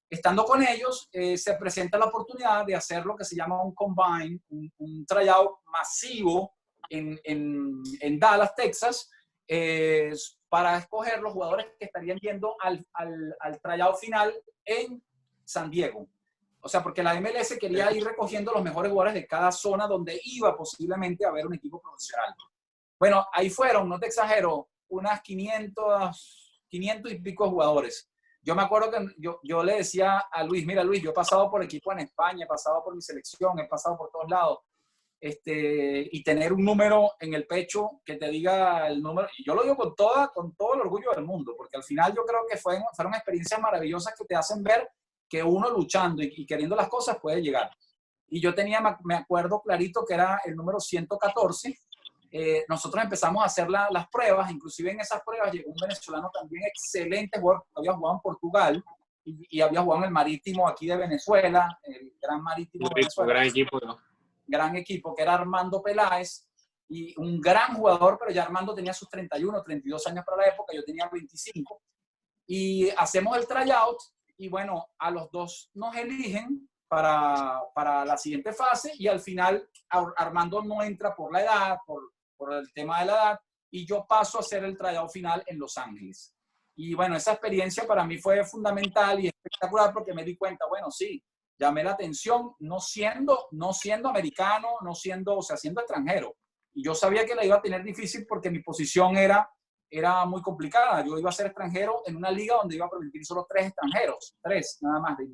Estando con ellos, se presenta la oportunidad de hacer lo que se llama un combine, un tryout masivo en Dallas, Texas, para escoger los jugadores que estarían yendo al tryout final en San Diego. O sea, porque la MLS quería ir recogiendo los mejores jugadores de cada zona donde iba posiblemente a haber un equipo profesional. Bueno, ahí fueron, no te exagero, unas 500 y pico jugadores. Yo me acuerdo que yo le decía a Luis, mira Luis, yo he pasado por equipo en España, he pasado por mi selección, he pasado por todos lados. Y tener un número en el pecho que te diga el número, y yo lo digo con todo el orgullo del mundo, porque al final yo creo que fueron experiencias maravillosas que te hacen ver que uno luchando y queriendo las cosas puede llegar. Y yo me acuerdo clarito que era el número 114. Nosotros empezamos a hacer las pruebas, inclusive en esas pruebas llegó un venezolano también excelente jugador, había jugado en Portugal y había jugado en el Marítimo aquí de Venezuela, el Gran Marítimo de Venezuela. Gran equipo, ¿no? Gran equipo, que era Armando Peláez, y un gran jugador, pero ya Armando tenía sus 31, 32 años para la época, yo tenía 25, y hacemos el tryout, y bueno, a los dos nos eligen para la siguiente fase, y al final Armando no entra por la edad, por el tema de la edad, y yo paso a hacer el tryout final en Los Ángeles. Y bueno, esa experiencia para mí fue fundamental y espectacular porque me di cuenta, bueno, sí, llamé la atención no siendo americano, o sea, siendo extranjero. Y yo sabía que la iba a tener difícil porque mi posición era muy complicada. Yo iba a ser extranjero en una liga donde iba a permitir solo 3 extranjeros, 3 nada más de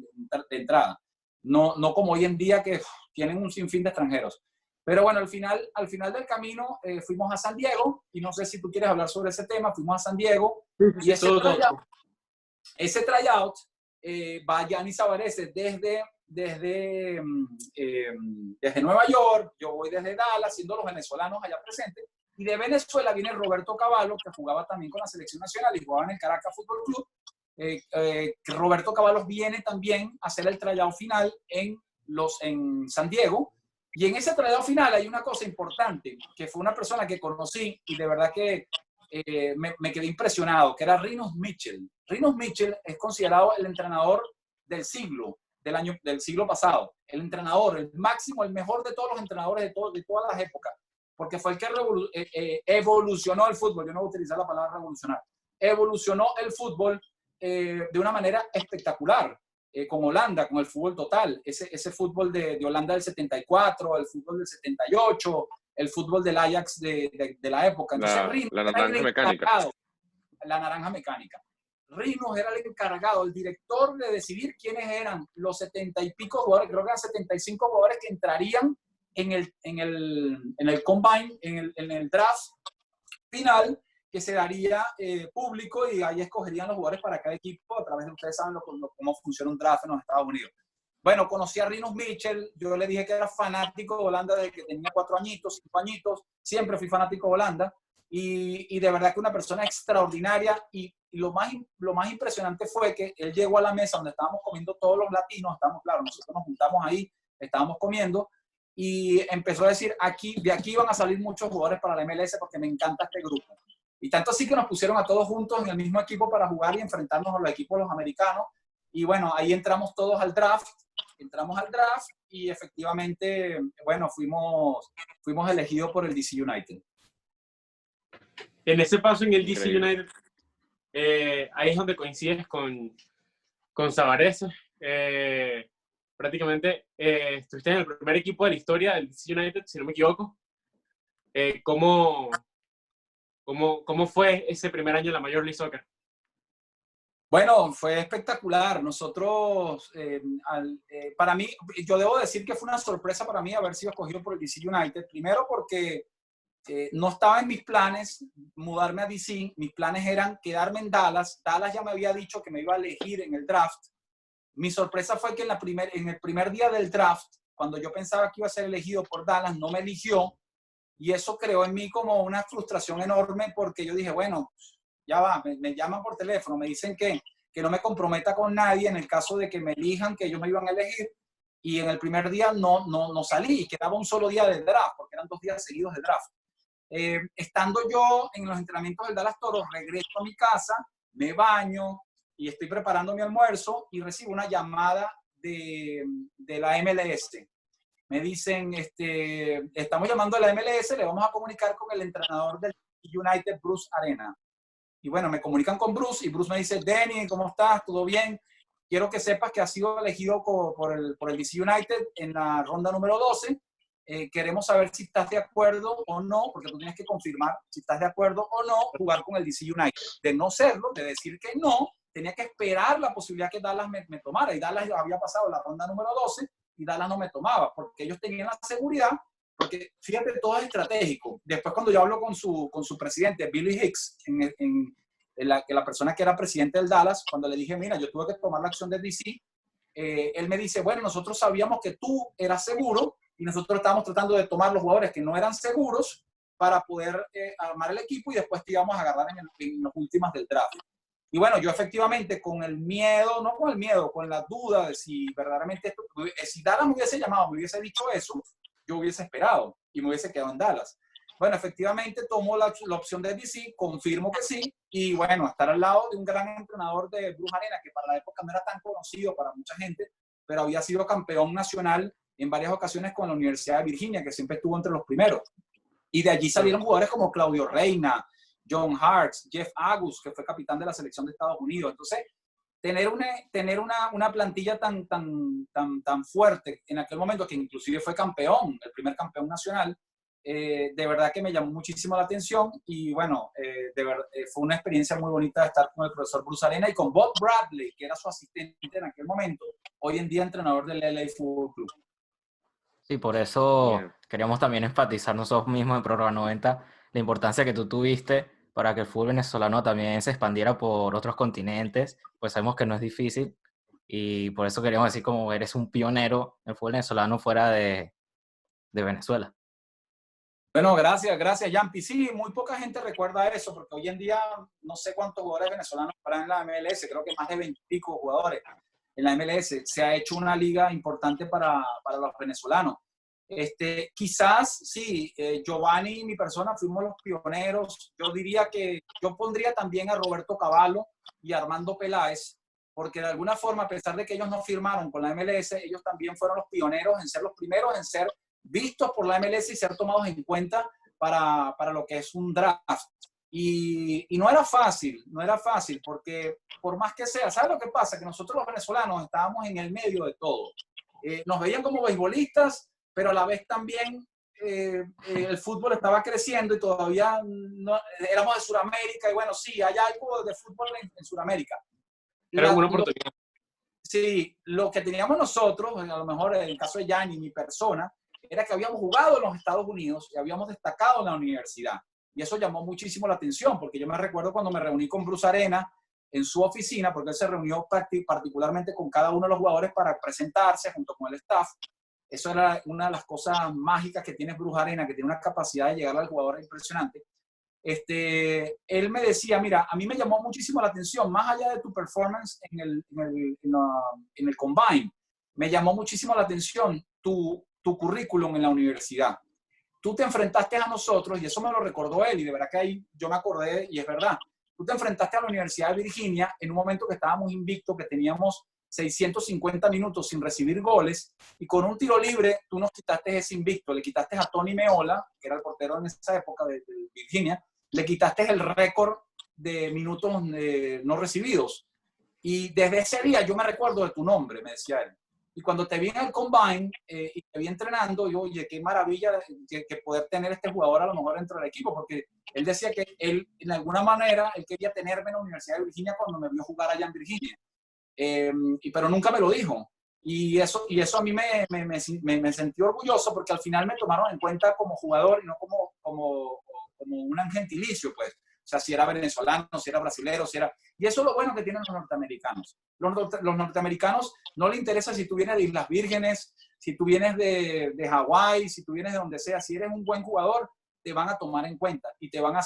entrada. No como hoy en día que tienen un sinfín de extranjeros. Pero bueno, al final del camino fuimos a San Diego, y no sé si tú quieres hablar sobre ese tema. Fuimos a San Diego y ese tryout va Gianni Savarese desde Nueva York. Yo voy desde Dallas, siendo los venezolanos allá presentes. Y de Venezuela viene Roberto Cavallo, que jugaba también con la selección nacional y jugaba en el Caracas Fútbol Club. Roberto Cavallo viene también a hacer el tryout final en San Diego. Y en ese tryout final hay una cosa importante, que fue una persona que conocí y de verdad que me quedé impresionado, que era Rinus Michel. Rinus Michel es considerado el entrenador del siglo, del siglo pasado. El entrenador, el máximo, el mejor de todos los entrenadores de todas las épocas, porque fue el que evolucionó el fútbol. Yo no voy a utilizar la palabra revolucionar. Evolucionó el fútbol de una manera espectacular. Con Holanda, con el fútbol total, ese fútbol de Holanda del 74, el fútbol del 78, el fútbol del Ajax de la época. Entonces, la naranja mecánica. La naranja mecánica. Rinus era el encargado, el director de decidir quiénes eran los 70 y pico jugadores, creo que eran 75 jugadores que entrarían en el combine, en el draft final, que se daría público, y ahí escogerían los jugadores para cada equipo a través de, ustedes saben cómo funciona un draft en los Estados Unidos. Bueno, conocí a Rinus Michel, yo le dije que era fanático de Holanda desde que tenía 4 añitos, 5 añitos, siempre fui fanático de Holanda, y de verdad que una persona extraordinaria, y lo más impresionante fue que él llegó a la mesa donde estábamos comiendo todos los latinos, claro, nosotros nos juntamos ahí, estábamos comiendo, y empezó a decir, de aquí van a salir muchos jugadores para la MLS porque me encanta este grupo. Y tanto así que nos pusieron a todos juntos en el mismo equipo para jugar y enfrentarnos a los equipos los americanos. Y bueno, ahí entramos todos al draft. Y efectivamente, bueno, fuimos elegidos por el DC United. En ese paso en el DC United, ahí es donde coincides con Savarese. Prácticamente estuviste en el primer equipo de la historia del DC United, si no me equivoco. ¿Cómo fue ese primer año en la Major League Soccer? Bueno, fue espectacular. Nosotros, para mí, yo debo decir que fue una sorpresa para mí haber sido escogido por el DC United. Primero porque no estaba en mis planes mudarme a DC. Mis planes eran quedarme en Dallas. Dallas ya me había dicho que me iba a elegir en el draft. Mi sorpresa fue que en el primer día del draft, cuando yo pensaba que iba a ser elegido por Dallas, no me eligió. Y eso creó en mí como una frustración enorme, porque yo dije, bueno, ya va, me llaman por teléfono, me dicen que no me comprometa con nadie en el caso de que me elijan, que ellos me iban a elegir. Y en el primer día no salí, quedaba un solo día del draft, porque eran 2 días seguidos de draft. Estando yo en los entrenamientos del Dallas Toros, regreso a mi casa, me baño y estoy preparando mi almuerzo y recibo una llamada de la MLS. Me dicen, estamos llamando a la MLS, le vamos a comunicar con el entrenador del United, Bruce Arena. Y bueno, me comunican con Bruce, y Bruce me dice, Denny, ¿cómo estás? ¿Todo bien? Quiero que sepas que has sido elegido por el DC United en la ronda número 12. Queremos saber si estás de acuerdo o no, porque tú tienes que confirmar si estás de acuerdo o no jugar con el DC United. De no serlo, de decir que no, tenía que esperar la posibilidad que Dallas me tomara. Y Dallas había pasado la ronda número 12 y Dallas no me tomaba, porque ellos tenían la seguridad, porque fíjate, todo es estratégico. Después, cuando yo hablo con su presidente, Billy Hicks, la persona que era presidente del Dallas, cuando le dije, mira, yo tuve que tomar la acción de DC, él me dice, bueno, nosotros sabíamos que tú eras seguro y nosotros estábamos tratando de tomar los jugadores que no eran seguros para poder armar el equipo y después te íbamos a agarrar en las últimas del draft. Y bueno, yo efectivamente con el miedo, no con el miedo, con la duda de si verdaderamente, si Dallas me hubiese llamado, me hubiese dicho eso, yo hubiese esperado y me hubiese quedado en Dallas. Bueno, efectivamente tomo la opción de DC, confirmo que sí, y bueno, estar al lado de un gran entrenador de Bruce Arena, que para la época no era tan conocido para mucha gente, pero había sido campeón nacional en varias ocasiones con la Universidad de Virginia, que siempre estuvo entre los primeros. Y de allí salieron jugadores como Claudio Reina, John Hartz, Jeff Agus, que fue capitán de la selección de Estados Unidos. Entonces, tener una plantilla tan fuerte en aquel momento, que inclusive fue campeón, el primer campeón nacional, de verdad que me llamó muchísimo la atención. Y bueno, fue una experiencia muy bonita estar con el profesor Bruce Arena y con Bob Bradley, que era su asistente en aquel momento, hoy en día entrenador del LA Fútbol Club. Sí, por eso queríamos también enfatizar nosotros mismos en Prórroga 90 la importancia que tú tuviste para que el fútbol venezolano también se expandiera por otros continentes, pues sabemos que no es difícil y por eso queríamos decir como eres un pionero en el fútbol venezolano fuera de Venezuela. Bueno, gracias, Yampi. Sí, muy poca gente recuerda eso, porque hoy en día no sé cuántos jugadores venezolanos habrá en la MLS, creo que más de 20 y pico jugadores en la MLS. Se ha hecho una liga importante para los venezolanos. Quizás, sí, Giovanni y mi persona fuimos los pioneros. Yo diría que yo pondría también a Roberto Cavallo y a Armando Peláez, porque de alguna forma, a pesar de que ellos no firmaron con la MLS, ellos también fueron los pioneros en ser los primeros en ser vistos por la MLS y ser tomados en cuenta para lo que es un draft. Y no era fácil, porque por más que sea, ¿sabes lo que pasa? Que nosotros los venezolanos estábamos en el medio de todo. Nos veían como beisbolistas, pero a la vez también el fútbol estaba creciendo y todavía no, éramos de Sudamérica, y bueno, sí, hay algo de fútbol en Sudamérica. Era una oportunidad. Sí, lo que teníamos nosotros, a lo mejor en el caso de Yanni, mi persona, era que habíamos jugado en los Estados Unidos y habíamos destacado en la universidad. Y eso llamó muchísimo la atención, porque yo me recuerdo cuando me reuní con Bruce Arena en su oficina, porque él se reunió particularmente con cada uno de los jugadores para presentarse junto con el staff. Eso era una de las cosas mágicas que tiene Bruce Arena, que tiene una capacidad de llegar al jugador impresionante. Él me decía, mira, a mí me llamó muchísimo la atención, más allá de tu performance en el Combine, me llamó muchísimo la atención tu currículum en la universidad. Tú te enfrentaste a nosotros, y eso me lo recordó él, y de verdad que ahí yo me acordé, y es verdad. Tú te enfrentaste a la Universidad de Virginia en un momento que estábamos invictos, que teníamos 650 minutos sin recibir goles, y con un tiro libre tú nos quitaste ese invicto, le quitaste a Tony Meola, que era el portero en esa época de Virginia, le quitaste el récord de minutos no recibidos. Y desde ese día yo me recuerdo de tu nombre, me decía él. Y cuando te vi en el Combine y te vi entrenando, yo, oye, qué maravilla que poder tener este jugador a lo mejor dentro del equipo, porque él decía que él, en alguna manera, él quería tenerme en la Universidad de Virginia cuando me vio jugar allá en Virginia. Pero nunca me lo dijo. Y eso a mí me sentí orgulloso, porque al final me tomaron en cuenta como jugador y no como un gentilicio, pues. O sea, si era venezolano, si era brasilero, si era... Y eso es lo bueno que tienen los norteamericanos. Los norteamericanos no les interesa si tú vienes de Islas Vírgenes, si tú vienes de Hawái, si tú vienes de donde sea. Si eres un buen jugador, te van a tomar en cuenta y te van a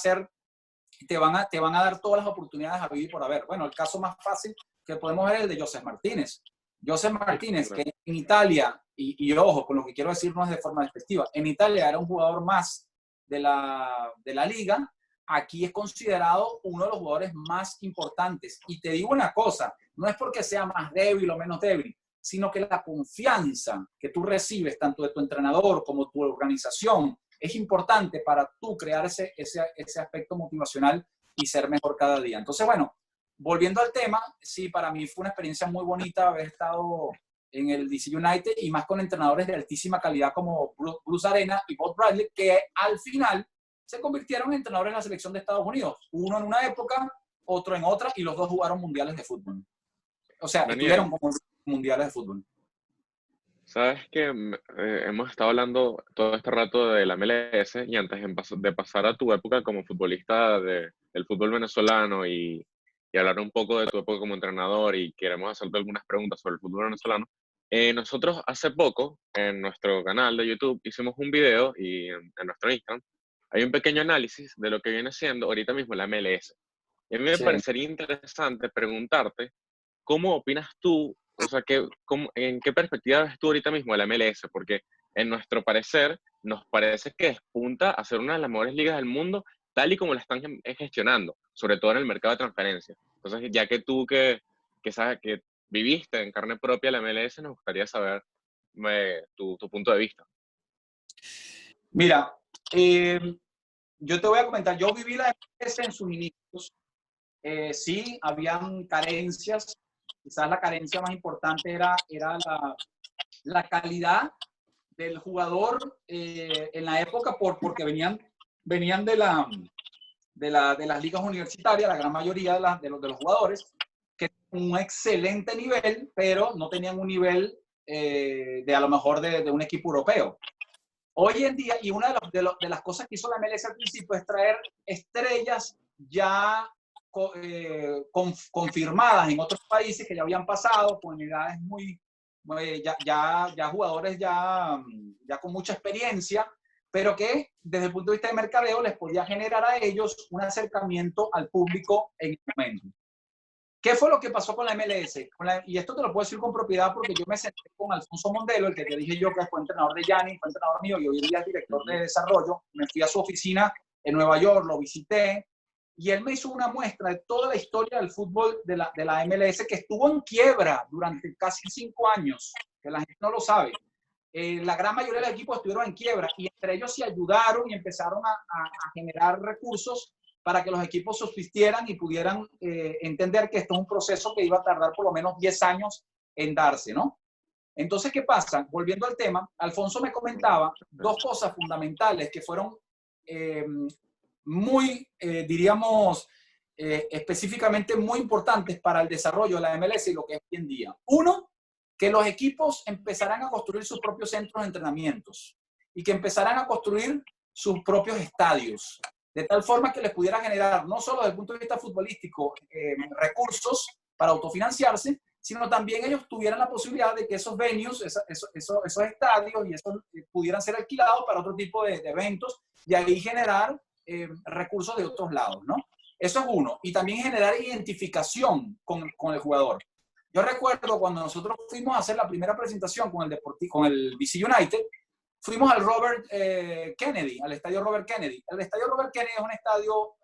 dar todas las oportunidades a vivir por haber. Bueno, el caso más fácil que podemos ver es el de Joseph Martínez. Joseph Martínez, que en Italia, y ojo, con lo que quiero decir no es de forma despectiva, en Italia era un jugador más de la liga. Aquí es considerado uno de los jugadores más importantes. Y te digo una cosa, no es porque sea más débil o menos débil, sino que la confianza que tú recibes tanto de tu entrenador como tu organización es importante para tú crear ese aspecto motivacional y ser mejor cada día. Entonces, bueno, volviendo al tema, sí, para mí fue una experiencia muy bonita haber estado en el DC United y más con entrenadores de altísima calidad como Bruce Arena y Bob Bradley, que al final se convirtieron en entrenadores de la selección de Estados Unidos. Uno en una época, otro en otra, y los dos jugaron mundiales de fútbol. O sea, estuvieron como mundiales de fútbol. Sabes que hemos estado hablando todo este rato de la MLS, y antes de pasar a tu época como futbolista del fútbol venezolano y hablar un poco de tu época como entrenador, y queremos hacerte algunas preguntas sobre el fútbol venezolano, nosotros hace poco en nuestro canal de YouTube hicimos un video, y en nuestro Instagram hay un pequeño análisis de lo que viene siendo ahorita mismo la MLS. Y a mí me parecería interesante preguntarte, ¿cómo opinas tú? O sea, ¿en qué perspectiva ves tú ahorita mismo la MLS? Porque en nuestro parecer, nos parece que despunta a ser una de las mejores ligas del mundo, tal y como la están gestionando, sobre todo en el mercado de transferencias. Entonces, ya que tú que sabes que viviste en carne propia la MLS, nos gustaría saber tu punto de vista. Mira, yo te voy a comentar, yo viví la MLS en sus inicios. Sí, habían carencias. Quizás la carencia más importante era la calidad del jugador en la época porque venían de las ligas universitarias, la gran mayoría de los jugadores, que tenían un excelente nivel, pero no tenían un nivel a lo mejor de un equipo europeo. Hoy en día, y una de las cosas que hizo la MLS al principio es traer estrellas ya confirmadas en otros países que ya habían pasado, con edades ya jugadores ya con mucha experiencia, pero que desde el punto de vista de mercadeo les podía generar a ellos un acercamiento al público en el momento. ¿Qué fue lo que pasó con la MLS? Y esto te lo puedo decir con propiedad porque yo me senté con Alfonso Mondelo, el que te dije yo que fue entrenador de Gianni, fue entrenador mío y hoy en día es director de desarrollo. Me fui a su oficina en Nueva York, lo visité y él me hizo una muestra de toda la historia del fútbol de la MLS, que estuvo en quiebra durante casi 5 años, que la gente no lo sabe. La gran mayoría de los equipos estuvieron en quiebra y entre ellos se ayudaron y empezaron a generar recursos para que los equipos subsistieran y pudieran entender que esto es un proceso que iba a tardar por lo menos 10 años en darse, ¿no? Entonces, ¿qué pasa? Volviendo al tema, Alfonso me comentaba 2 cosas fundamentales que fueron diríamos, específicamente muy importantes para el desarrollo de la MLS y lo que es hoy en día. Uno, que los equipos empezarán a construir sus propios centros de entrenamientos y que empezarán a construir sus propios estadios, de tal forma que les pudiera generar, no solo desde el punto de vista futbolístico, recursos para autofinanciarse, sino también ellos tuvieran la posibilidad de que esos venues, esos estadios y esos pudieran ser alquilados para otro tipo de eventos y ahí generar recursos de otros lados, ¿no? Eso es uno. Y también generar identificación con el jugador. Yo recuerdo cuando nosotros fuimos a hacer la primera presentación con el DC United, fuimos al Robert Kennedy, al estadio Robert Kennedy. El estadio Robert Kennedy es un estadio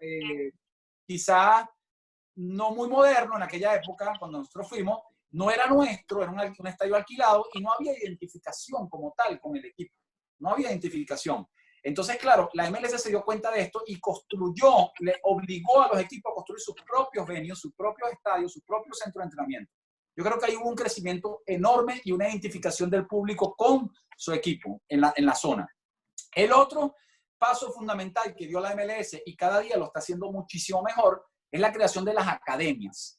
quizá no muy moderno en aquella época, cuando nosotros fuimos, no era nuestro, era un estadio alquilado y no había identificación como tal con el equipo. No había identificación. Entonces, claro, la MLS se dio cuenta de esto y le obligó a los equipos a construir sus propios venues, sus propios estadios, sus propios centros de entrenamiento. Yo creo que ahí hubo un crecimiento enorme y una identificación del público con su equipo en la zona. El otro paso fundamental que dio la MLS y cada día lo está haciendo muchísimo mejor es la creación de las academias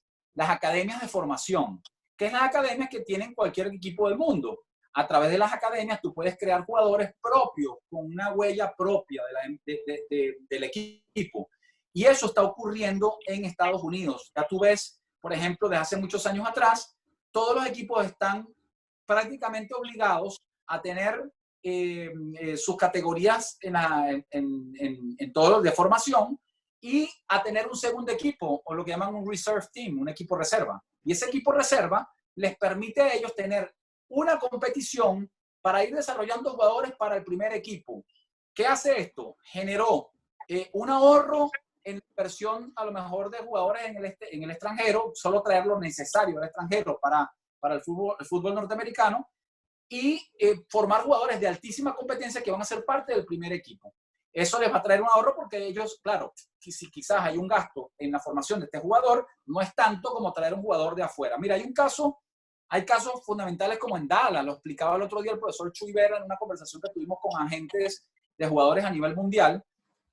de formación, que es las academias que tienen cualquier equipo del mundo. A través de las academias tú puedes crear jugadores propios, con una huella propia del equipo. Y eso está ocurriendo en Estados Unidos. Ya tú ves, por ejemplo, desde hace muchos años atrás, todos los equipos están prácticamente obligados a tener sus categorías en todo de formación y a tener un segundo equipo, o lo que llaman un reserve team, un equipo reserva. Y ese equipo reserva les permite a ellos tener una competición para ir desarrollando jugadores para el primer equipo. ¿Qué hace esto? Generó un ahorro en la inversión a lo mejor de jugadores en el extranjero, solo traer lo necesario al extranjero para el fútbol norteamericano y formar jugadores de altísima competencia que van a ser parte del primer equipo. Eso les va a traer un ahorro porque ellos, claro, si quizás hay un gasto en la formación de este jugador, no es tanto como traer un jugador de afuera. Mira, hay casos fundamentales como en Dallas, lo explicaba el otro día el profesor Chuy Vera en una conversación que tuvimos con agentes de jugadores a nivel mundial,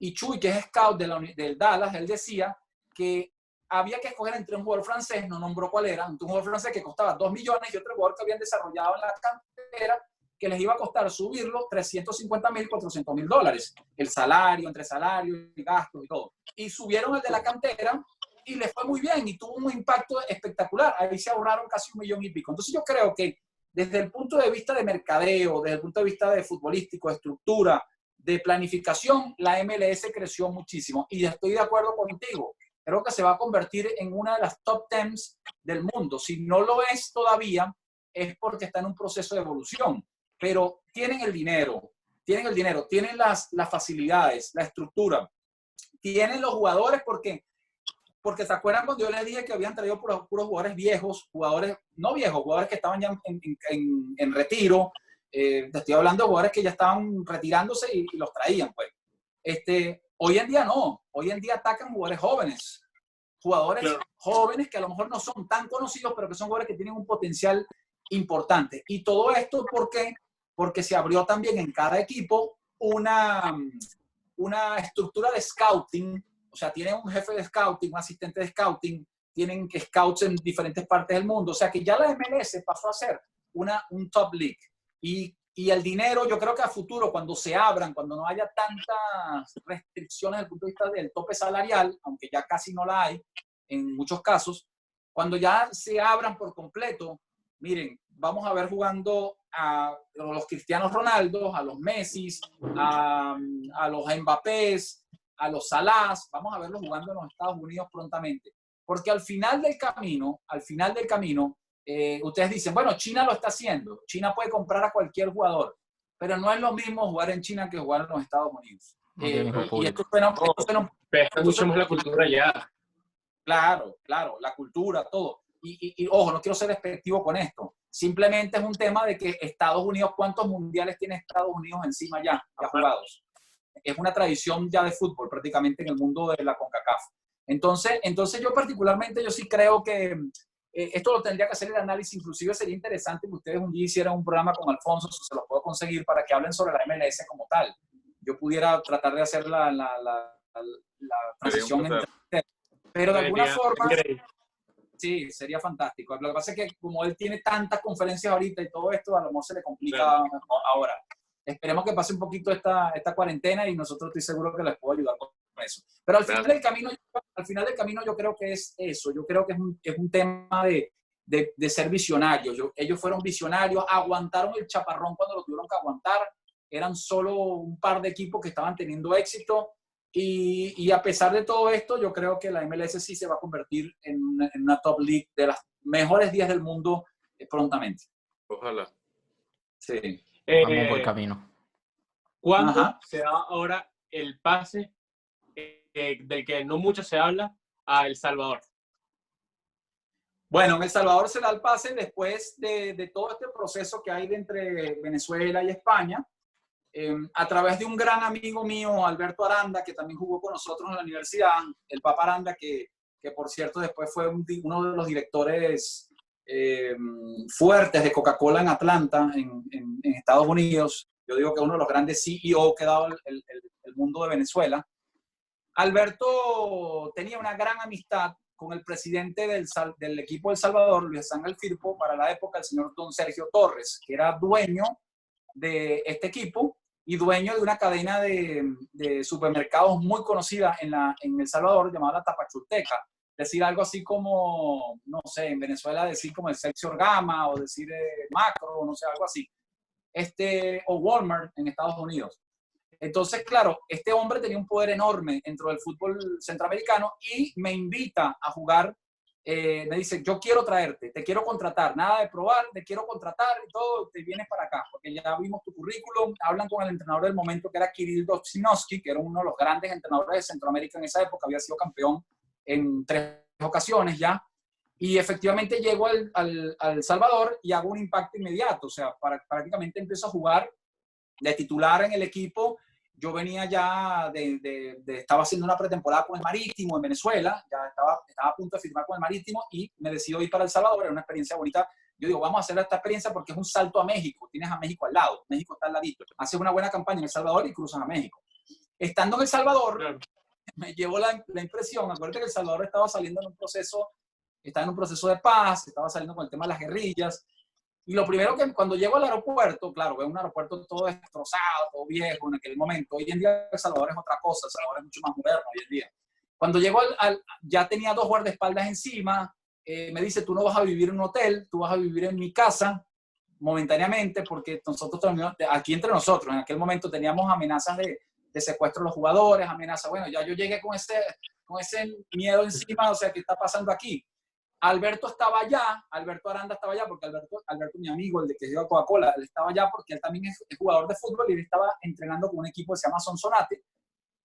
y Chuy, que es scout del Dallas, él decía que había que escoger entre un jugador francés, no nombró cuál era, un jugador francés que costaba 2 millones y otro jugador que habían desarrollado en la cantera, que les iba a costar subirlo $350,000, $400,000. El salario, entre salarios y gastos y todo. Y subieron el de la cantera y les fue muy bien y tuvo un impacto espectacular. Ahí se ahorraron casi $1 millón y pico. Entonces yo creo que desde el punto de vista de mercadeo, desde el punto de vista de futbolístico, de estructura, de planificación, la MLS creció muchísimo. Y estoy de acuerdo contigo. Creo que se va a convertir en una de las top 10 del mundo. Si no lo es todavía, es porque está en un proceso de evolución. Pero tienen el dinero, tienen las facilidades, la estructura, tienen los jugadores porque porque ¿se acuerdan cuando yo les dije que habían traído puros jugadores viejos, jugadores, no viejos, jugadores que estaban ya en retiro? Te estoy hablando de jugadores que ya estaban retirándose y los traían, pues. Hoy en día no, hoy en día atacan jugadores Claro. jóvenes que a lo mejor no son tan conocidos, pero que son jugadores que tienen un potencial importante. Y todo esto, ¿por qué? Porque se abrió también en cada equipo una estructura de scouting. O sea, tienen un jefe de scouting, un asistente de scouting, tienen scouts en diferentes partes del mundo. O sea, que ya la MLS pasó a ser un top league. Y el dinero, yo creo que a futuro, cuando se abran, cuando no haya tantas restricciones desde el punto de vista del tope salarial, aunque ya casi no la hay en muchos casos, cuando ya se abran por completo, miren, vamos a ver jugando a los Cristianos Ronaldos, a los Messi, a los Mbappés, a los Salahs, vamos a verlos jugando en los Estados Unidos prontamente. Porque al final del camino, ustedes dicen, bueno, China lo está haciendo, China puede comprar a cualquier jugador, pero no es lo mismo jugar en China que jugar en los Estados Unidos. Y esto suena Pero mucho más la cultura ya. Claro, la cultura, todo. Y ojo, no quiero ser despectivo con esto. Simplemente es un tema de que Estados Unidos, ¿cuántos mundiales tiene Estados Unidos encima ya jugados? Es una tradición ya de fútbol prácticamente en el mundo de la CONCACAF. Entonces yo particularmente, yo sí creo que esto lo tendría que hacer el análisis. Inclusive sería interesante que ustedes un día hicieran un programa con Alfonso, si se lo puedo conseguir, para que hablen sobre la MLS como tal. Yo pudiera tratar de hacer la transición entre... Pero de alguna forma... Sí, sería fantástico. Lo que pasa es que como él tiene tantas conferencias ahorita y todo esto, a lo mejor se le complica ahora. Esperemos que pase un poquito esta cuarentena y nosotros estoy seguro que les puedo ayudar con eso. Pero al final del camino yo creo que es eso. Yo creo que es un tema de ser visionarios. Ellos fueron visionarios, aguantaron el chaparrón cuando lo tuvieron que aguantar. Eran solo un par de equipos que estaban teniendo éxito. Y a pesar de todo esto, yo creo que la MLS sí se va a convertir en una top league de las mejores 10 del mundo prontamente. Ojalá. Sí. Vamos por el camino. ¿Cuándo se da ahora el pase del que no mucho se habla a El Salvador? Bueno, en El Salvador se da el pase después de todo este proceso que hay entre Venezuela y España. A través de un gran amigo mío, Alberto Aranda, que también jugó con nosotros en la universidad, el Papa Aranda, que por cierto después fue uno de los directores fuertes de Coca-Cola en Atlanta, en Estados Unidos. Yo digo que uno de los grandes CEO que ha dado el mundo de Venezuela. Alberto tenía una gran amistad con el presidente del equipo de El Salvador, Luis Ángel Firpo, para la época, el señor Don Sergio Torres, que era dueño de este equipo y dueño de una cadena de supermercados muy conocida en El Salvador, llamada La Tapachulteca. Decir algo así como, no sé, en Venezuela decir como el Sexy Orgama, o decir Macro, no sé, algo así. O Walmart en Estados Unidos. Entonces, claro, este hombre tenía un poder enorme dentro del fútbol centroamericano y me invita a jugar. Me dice, yo quiero traerte, te quiero contratar, nada de probar, te quiero contratar y todo, te vienes para acá, porque ya vimos tu currículum. Hablan con el entrenador del momento, que era Kirill Dostoyevsky, que era uno de los grandes entrenadores de Centroamérica en esa época, había sido campeón en 3 ocasiones ya, y efectivamente llego al Salvador y hago un impacto inmediato. O sea, prácticamente empiezo a jugar de titular en el equipo. Yo venía ya estaba haciendo una pretemporada con el Marítimo en Venezuela, ya estaba a punto de firmar con el Marítimo y me decido ir para El Salvador. Era una experiencia bonita. Yo digo, vamos a hacer esta experiencia porque es un salto a México. Tienes a México al lado, México está al ladito. Haces una buena campaña en El Salvador y cruzas a México. Estando en El Salvador, claro, me llevó la impresión. Acuérdate que El Salvador estaba saliendo en un proceso de paz, estaba saliendo con el tema de las guerrillas. Y lo primero que cuando llego al aeropuerto, claro, veo un aeropuerto todo destrozado, todo viejo en aquel momento. Hoy en día El Salvador es otra cosa, El Salvador es mucho más moderno hoy en día. Cuando llego ya tenía 2 guardaespaldas encima. Me dice, tú no vas a vivir en un hotel, tú vas a vivir en mi casa momentáneamente, porque nosotros aquí entre nosotros, en aquel momento teníamos amenazas de secuestro de los jugadores, amenazas. Bueno, ya yo llegué con ese miedo encima. O sea, ¿qué está pasando aquí? Alberto estaba allá, Alberto Aranda estaba allá, porque Alberto, mi amigo, el de que lleva Coca-Cola, él estaba allá porque él también es jugador de fútbol y él estaba entrenando con un equipo que se llama Sonsonate.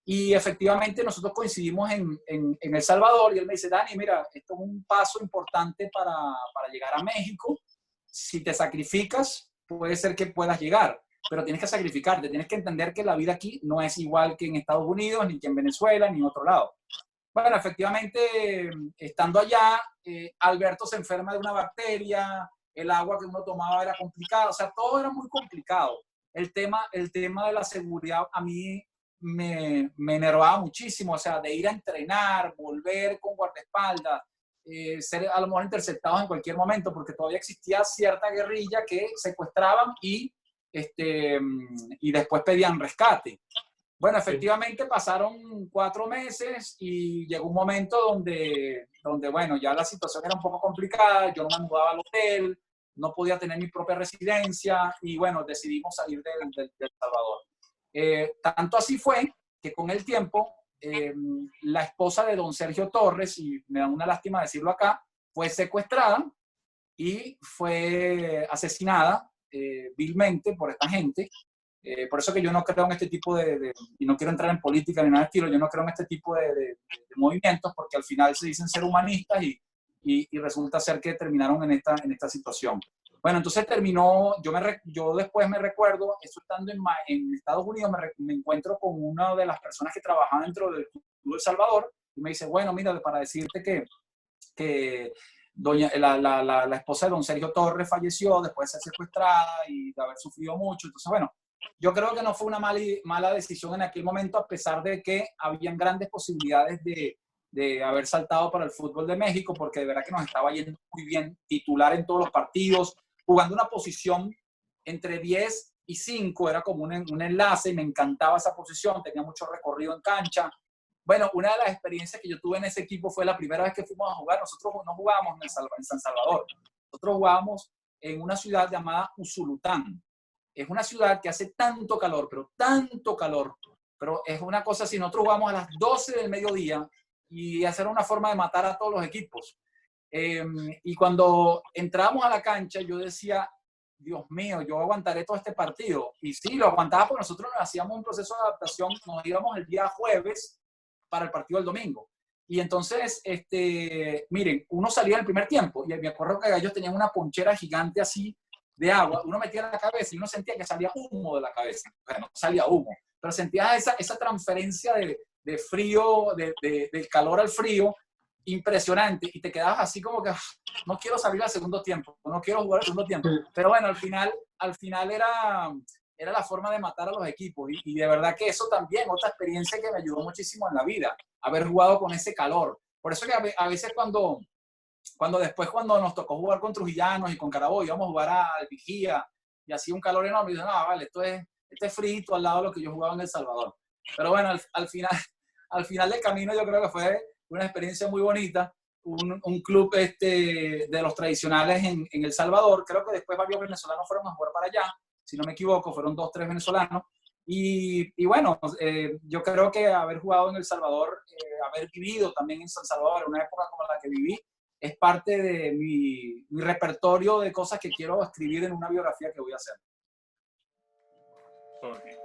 Y efectivamente nosotros coincidimos en El Salvador y él me dice, Dani, mira, esto es un paso importante para llegar a México. Si te sacrificas, puede ser que puedas llegar, pero tienes que sacrificarte, tienes que entender que la vida aquí no es igual que en Estados Unidos, ni que en Venezuela, ni en otro lado. Bueno, efectivamente, estando allá, Alberto se enferma de una bacteria, el agua que uno tomaba era complicada, o sea, todo era muy complicado. El tema de la seguridad a mí me enervaba muchísimo, o sea, de ir a entrenar, volver con guardaespaldas, ser a lo mejor interceptados en cualquier momento, porque todavía existía cierta guerrilla que secuestraban y después pedían rescate. Bueno, efectivamente pasaron 4 meses y llegó un momento donde, bueno, ya la situación era un poco complicada, yo no me mudaba al hotel, no podía tener mi propia residencia y bueno, decidimos salir del Salvador. Tanto así fue que con el tiempo la esposa de don Sergio Torres, y me da una lástima decirlo acá, fue secuestrada y fue asesinada vilmente por esta gente. Por eso que yo no creo en este tipo y no quiero entrar en política ni nada de estilo, yo no creo en este tipo de movimientos porque al final se dicen ser humanistas y resulta ser que terminaron en esta situación. Bueno, entonces terminó, yo después me recuerdo, esto estando en Estados Unidos, me encuentro con una de las personas que trabajaban dentro del Club El Salvador y me dice, bueno, mira, para decirte que la esposa de don Sergio Torres falleció después de ser secuestrada y de haber sufrido mucho. Entonces, bueno, yo creo que no fue una mala decisión en aquel momento, a pesar de que habían grandes posibilidades de haber saltado para el fútbol de México, porque de verdad que nos estaba yendo muy bien, titular en todos los partidos, jugando una posición entre 10 y 5, era como un enlace y me encantaba esa posición, tenía mucho recorrido en cancha. Bueno, una de las experiencias que yo tuve en ese equipo fue la primera vez que fuimos a jugar. Nosotros no jugábamos en San Salvador, nosotros jugábamos en una ciudad llamada Usulután. Es una ciudad que hace tanto calor, pero es una cosa así, nosotros jugamos a las 12 del mediodía y esa era una forma de matar a todos los equipos. Y cuando entrábamos a la cancha, yo decía, Dios mío, yo aguantaré todo este partido. Y sí, lo aguantaba porque nosotros nos hacíamos un proceso de adaptación, nos íbamos el día jueves para el partido del domingo. Y entonces, miren, uno salía en el primer tiempo y me acuerdo que ellos tenían una ponchera gigante así de agua, uno metía la cabeza y uno sentía que salía humo de la cabeza. Bueno, no salía humo, pero sentías esa transferencia de frío, del calor al frío, impresionante, y te quedabas así como que no quiero salir al segundo tiempo, no quiero jugar al segundo tiempo. Pero bueno, al final era la forma de matar a los equipos y de verdad que eso también, otra experiencia que me ayudó muchísimo en la vida, haber jugado con ese calor. Por eso que a veces cuando nos tocó jugar con Trujillanos y con Carabobo, íbamos a jugar al Vigía y hacía un calor enorme, y dicen, no, vale, esto es frito al lado de lo que yo jugaba en El Salvador. Pero bueno, al final del camino yo creo que fue una experiencia muy bonita, un club de los tradicionales en El Salvador. Creo que después varios venezolanos fueron a jugar para allá, si no me equivoco, fueron 2 o 3 venezolanos. Y bueno, yo creo que haber jugado en El Salvador, haber vivido también en San Salvador, una época como la que viví, es parte de mi repertorio de cosas que quiero escribir en una biografía que voy a hacer. Okay.